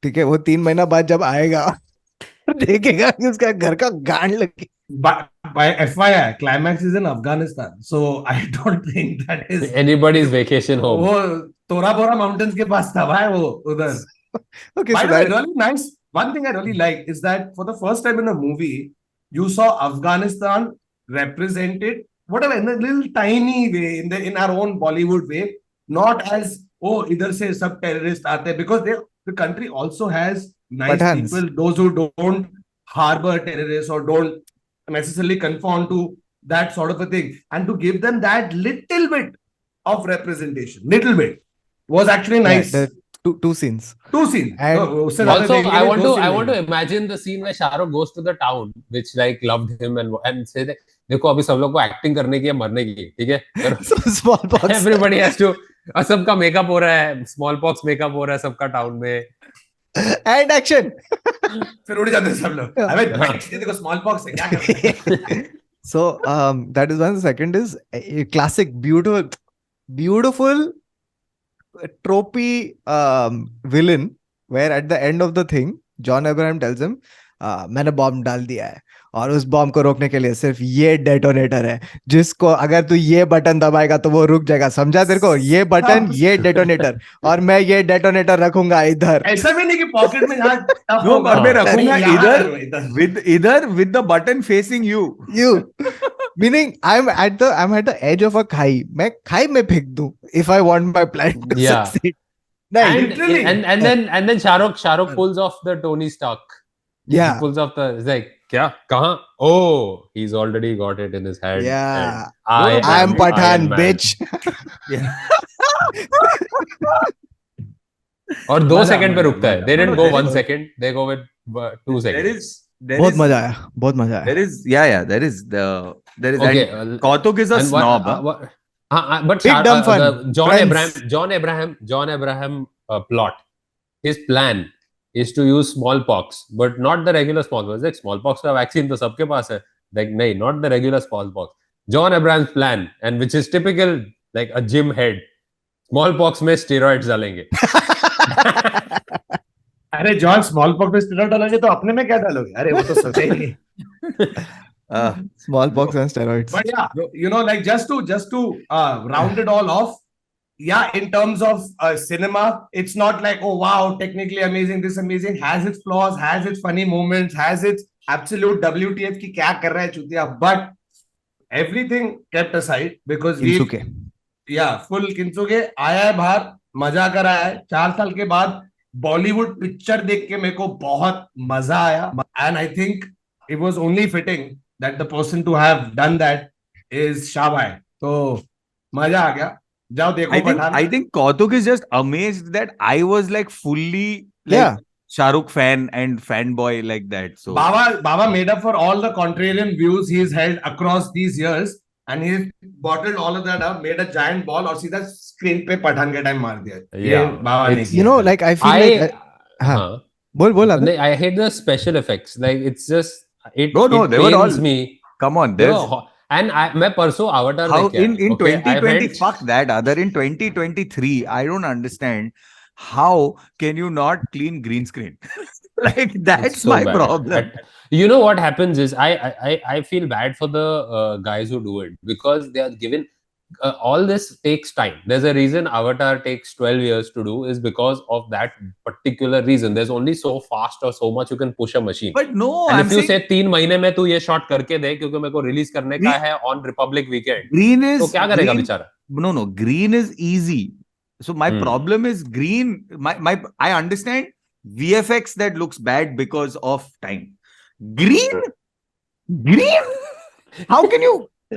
Speaker 4: ठीक है, वो 3 महीना बाद जब आएगा देखेगा कि उसका घर का गांड लगे.
Speaker 5: By FYI, climax is in Afghanistan, so I don't think that is
Speaker 2: anybody's vacation home.
Speaker 5: वो Tora Bora mountains के पास था भाई वो उधर.
Speaker 4: Okay,
Speaker 5: By
Speaker 4: so
Speaker 5: the way,
Speaker 4: that,
Speaker 5: really nice. One thing I really like is that for the first time in a movie, you saw Afghanistan represented, whatever, in a little tiny way, in our own Bollywood way, not as idhar se sab terrorists aate hain, because the country also has nice
Speaker 4: Pathans.
Speaker 5: people, those who don't harbor terrorists or don't necessarily conform to that sort of a thing, and to give them that little bit of representation, little bit, was actually nice.
Speaker 4: yeah, the two scenes.
Speaker 5: Two scenes.
Speaker 4: And
Speaker 5: उससे ज्यादा
Speaker 2: Also,
Speaker 5: देखने
Speaker 2: I
Speaker 5: में
Speaker 2: want
Speaker 5: दो
Speaker 2: to
Speaker 5: scene नहीं.
Speaker 2: imagine the scene where Shahrukh goes to the town which like loved him and say that, देखो अभी सब लोग को एक्टिंग करने की है, मरने की, ठीक है.
Speaker 4: So smallpox.
Speaker 2: Everybody has to, सबका मेकअप हो रहा है, स्मॉल पॉक्स मेकअप हो रहा है सबका टाउन में.
Speaker 4: And action.
Speaker 5: फिर उड़ जाते हैं सब लोग. अबे देखो स्मॉल पॉक्स है क्या कर रहे हैं.
Speaker 4: So that is one. The second is a classic, beautiful tropey villain, where at the end of the thing, John Abraham tells him, मैंने बॉम्ब डाल दिया है और उस बॉम्ब को रोकने के लिए सिर्फ ये डेटोनेटर है, जिसको अगर तू ये बटन दबाएगा तो वो रुक जाएगा. समझा तेरे को? ये बटन, ये डेटोनेटर, और मैं ये डेटोनेटर रखूंगा इधर.
Speaker 5: ऐसा भी नहीं कि पॉकेट में जहाँ टफ
Speaker 1: No,
Speaker 5: होगा.
Speaker 1: और मैं रखूंगा
Speaker 5: इधर.
Speaker 1: इधर with the button facing you.
Speaker 4: Meaning I'm at the edge of a खाई. मैं खाई में फेंक दूं if I want my plan to
Speaker 2: Yeah.
Speaker 4: succeed. नहीं,
Speaker 5: literally.
Speaker 2: And then Shahrukh pulls off the Tony Stark.
Speaker 4: yeah.
Speaker 2: He pulls off the, it's like, क्या कहाँ? Oh, he's already got it in his head.
Speaker 4: Yeah.
Speaker 2: And
Speaker 4: I am Pathan,
Speaker 2: Iron Man.
Speaker 4: bitch.
Speaker 2: और 2
Speaker 1: मजा,
Speaker 2: second पे
Speaker 1: मजा,
Speaker 2: रुकता है.
Speaker 1: मजा.
Speaker 2: They didn't
Speaker 1: No,
Speaker 2: go
Speaker 1: no,
Speaker 2: 1
Speaker 1: there is-
Speaker 2: second. They go with 2 seconds.
Speaker 4: बहुत मजा आया, बहुत मजा आया.
Speaker 1: There is there is
Speaker 2: Okay.
Speaker 1: and Kautuk is a
Speaker 2: and
Speaker 1: snob.
Speaker 2: But
Speaker 4: Big dumb fun.
Speaker 2: the
Speaker 4: Friends.
Speaker 2: John Abraham plot. His plan is to use smallpox, but not the regular smallpox. Like smallpox का vaccine तो सबके पास है. Like नहीं, not the regular smallpox. John Abraham's plan, and which is typical, like a gym head. Smallpox में steroids डालेंगे.
Speaker 5: अरे John small pox में steroid डालोगे तो अपने में क्या डालोगे? अरे वो तो सोचे ही नहीं.
Speaker 4: Smallpox and steroids.
Speaker 5: But yeah, you know, like just to round it all off, yeah, in terms of cinema, it's not like, oh wow, technically amazing, this amazing, has its flaws, has its funny moments, has its absolute WTF की क्या कर रहा है चूतिया, but everything kept aside, because we,
Speaker 4: Kinsuke.
Speaker 5: yeah, full Kinsuke आया है बाहर, मजा कर आया है. 4 साल के बाद बॉलीवुड पिक्चर देख के मेरे को बहुत मजा आया, and I think it was only fitting that the person to have done that is Shabai. तो मजा आ गया. जाओ देखो
Speaker 1: I
Speaker 5: Pathan.
Speaker 1: think Kautuk is just amazed that I was like fully like
Speaker 4: Yeah.
Speaker 1: Shahrukh fan and fanboy like that. So
Speaker 5: Baba made up for all the contrarian views he's held across these years, and he bottled all of that up, made a giant ball, और सीधा screen पे पठान के time मार दिया. ये बाबा ने
Speaker 2: It's-
Speaker 5: किया
Speaker 4: You know,
Speaker 5: था.
Speaker 4: like I feel like
Speaker 2: Huh.
Speaker 4: बोल Adarsh.
Speaker 2: I hate the special effects. Like it's just it.
Speaker 1: No,
Speaker 2: it
Speaker 1: they were
Speaker 2: pains
Speaker 1: all-
Speaker 2: me.
Speaker 1: come on,
Speaker 2: They
Speaker 1: there's
Speaker 2: were ho- and मैं परसों Avatar
Speaker 1: how
Speaker 2: देख के
Speaker 1: in
Speaker 2: आया, okay? I
Speaker 1: 2020
Speaker 2: went-
Speaker 1: fuck that other in 2023 I don't understand how can you not clean green screen. Like that's
Speaker 2: It's so
Speaker 1: my
Speaker 2: bad.
Speaker 1: problem.
Speaker 2: You know what happens is I feel bad for the guys who do it because they are given all this takes time. There's a reason Avatar takes 12 years to do is because of that particular reason. There's only so fast or so much you can push a machine.
Speaker 1: But no,
Speaker 2: And
Speaker 1: I'm
Speaker 2: if you
Speaker 1: saying
Speaker 2: say 3 महीने में तू ये shot करके दे क्योंकि मेरे को release करने का है on Republic weekend,
Speaker 1: green is
Speaker 2: तो क्या करेगा
Speaker 1: green,
Speaker 2: बेचारा?
Speaker 1: no, green is easy. So my
Speaker 2: Hmm.
Speaker 1: problem is green. I understand VFX that looks bad because of time. Green.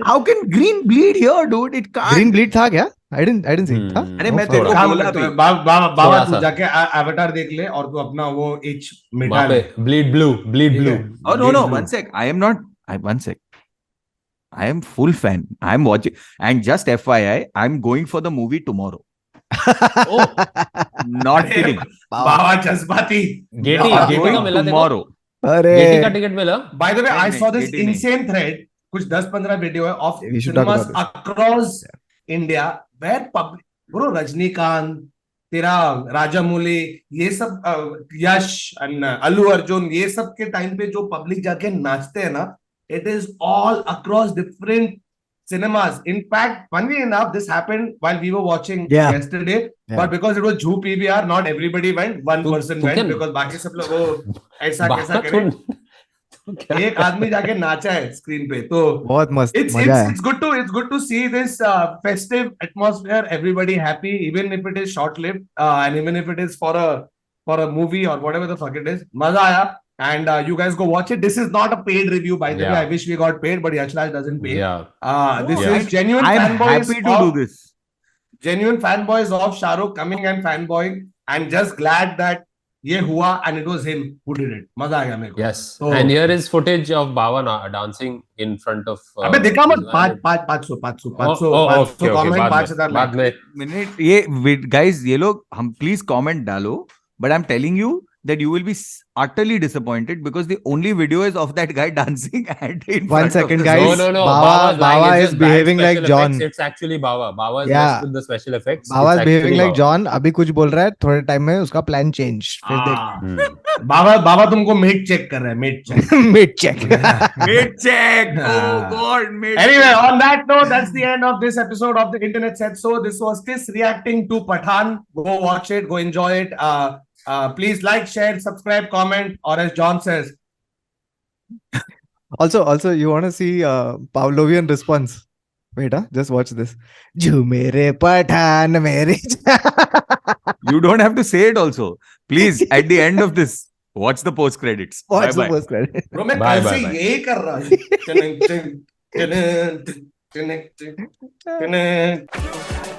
Speaker 1: How can green bleed here, dude? It can't.
Speaker 4: Green bleed था क्या? I didn't see it. था?
Speaker 1: अरे मैं तेरे
Speaker 2: थोड़ा।
Speaker 1: को
Speaker 5: काम
Speaker 1: बोला
Speaker 5: करते
Speaker 1: भी।
Speaker 5: हैं. बाबा
Speaker 2: थोड़ा
Speaker 5: तू
Speaker 2: सा।
Speaker 5: जाके Avatar देख ले और तू अपना वो itch मिटा
Speaker 2: वहाँ
Speaker 5: ले.
Speaker 2: पे bleed blue.
Speaker 5: ठीक है?
Speaker 1: Oh no,
Speaker 5: Bleed
Speaker 1: no,
Speaker 5: blue.
Speaker 1: one sec. One sec. I am full fan. I'm watching, and just FYI, I'm going for the movie tomorrow.
Speaker 2: Oh,
Speaker 1: Not kidding.
Speaker 5: बाबा जज्बाती.
Speaker 2: गेटी
Speaker 1: I'm
Speaker 2: गेटी का
Speaker 1: going
Speaker 2: मिला देखो.
Speaker 1: tomorrow.
Speaker 2: Getty का
Speaker 4: अरे
Speaker 2: ticket मिला.
Speaker 5: By the way, I
Speaker 1: नहीं,
Speaker 5: saw this
Speaker 1: नहीं, नहीं.
Speaker 5: insane thread. कुछ 10-15 वीडियो है of
Speaker 4: We should talk
Speaker 5: cinemas
Speaker 4: about
Speaker 5: across India where public, bro, Rajinikanth, तेरा राजामौली, ये सब यश and अल्लू अर्जुन, ये सब के टाइम पे जो पब्लिक जाके नाचते हैं ना, it is all across different cinemas. In fact, funny enough, this happened while we were watching
Speaker 4: Yeah.
Speaker 5: yesterday,
Speaker 4: Yeah.
Speaker 5: but because it was Zoo PVR, not everybody went. One
Speaker 2: तू-
Speaker 5: person
Speaker 2: तू
Speaker 5: went
Speaker 2: क्या-
Speaker 5: because बाकी सब लोग वो ऐसा कैसा
Speaker 2: बात
Speaker 5: करे.
Speaker 2: तो क्या?
Speaker 5: एक आदमी जाके नाचा है स्क्रीन पे. तो
Speaker 4: बहुत मस्त मजा है.
Speaker 5: it's good to see this festive atmosphere, everybody happy, even if it is short lived, and even if it is for a movie or whatever the fuck it is. Maza aaya, and you guys go watch it. This is not a paid review, by the way.
Speaker 2: Yeah.
Speaker 5: I wish we got paid, but Yashraj doesn't pay.
Speaker 2: Yeah.
Speaker 5: This
Speaker 1: Yeah.
Speaker 5: is genuine
Speaker 1: I'm
Speaker 5: fanboys
Speaker 1: happy to
Speaker 5: of,
Speaker 1: do this.
Speaker 5: genuine fanboys of Shah Rukh coming and fanboying, and just glad that ये हुआ and it was him who did it. मजा आ गया मेरे को.
Speaker 2: Yes.
Speaker 5: So-
Speaker 2: And here is footage of Bava dancing in front of.
Speaker 5: अबे देखा मत.
Speaker 2: his-
Speaker 5: 500
Speaker 2: okay,
Speaker 5: comment,
Speaker 2: बाद
Speaker 5: 5,000
Speaker 2: में- बाद में
Speaker 1: Minute, ये guys, ये लोग हम please comment डालो. But I'm telling you that you will be utterly disappointed because the only video is of that guy dancing and in
Speaker 4: One
Speaker 1: front
Speaker 4: second,
Speaker 1: of the
Speaker 4: guys.
Speaker 2: No.
Speaker 4: Bava-
Speaker 2: Bava's lying.
Speaker 4: Bava
Speaker 2: It's
Speaker 4: is
Speaker 2: just bad
Speaker 4: behaving like
Speaker 2: special
Speaker 4: John.
Speaker 2: effects. It's actually Bava. Bava is
Speaker 4: Yeah.
Speaker 2: best with the special effects.
Speaker 4: Bava is
Speaker 2: It's
Speaker 4: behaving
Speaker 2: actually
Speaker 4: like
Speaker 2: Bava.
Speaker 4: John. अभी कुछ बोल रहा है, थोड़े time में उसका plan change. फिर
Speaker 2: Hmm.
Speaker 5: बाबा तुमको मेट चेक कर रहा है. Mate check.
Speaker 4: देख. Mid check.
Speaker 1: Mid check. Oh
Speaker 5: Ah.
Speaker 1: God, mid
Speaker 5: Anyway, on that note, that's the end of this episode of the Internet Said So. This was Chris reacting to Pathaan. Go watch it. Go enjoy it. Please like, share, subscribe, comment, or as John says,
Speaker 4: Also, you want to see Pavlovian response? Wait, just watch this. जो मेरे पठान मेरे.
Speaker 1: You don't have to say it also. Please, at the end of this, watch the post credits.
Speaker 4: Watch the
Speaker 1: Bye-bye.
Speaker 4: post credit.
Speaker 5: bro, मैं
Speaker 2: Bye,
Speaker 5: कल
Speaker 2: bye,
Speaker 5: से
Speaker 2: bye.
Speaker 5: यही कर रहा हूँ.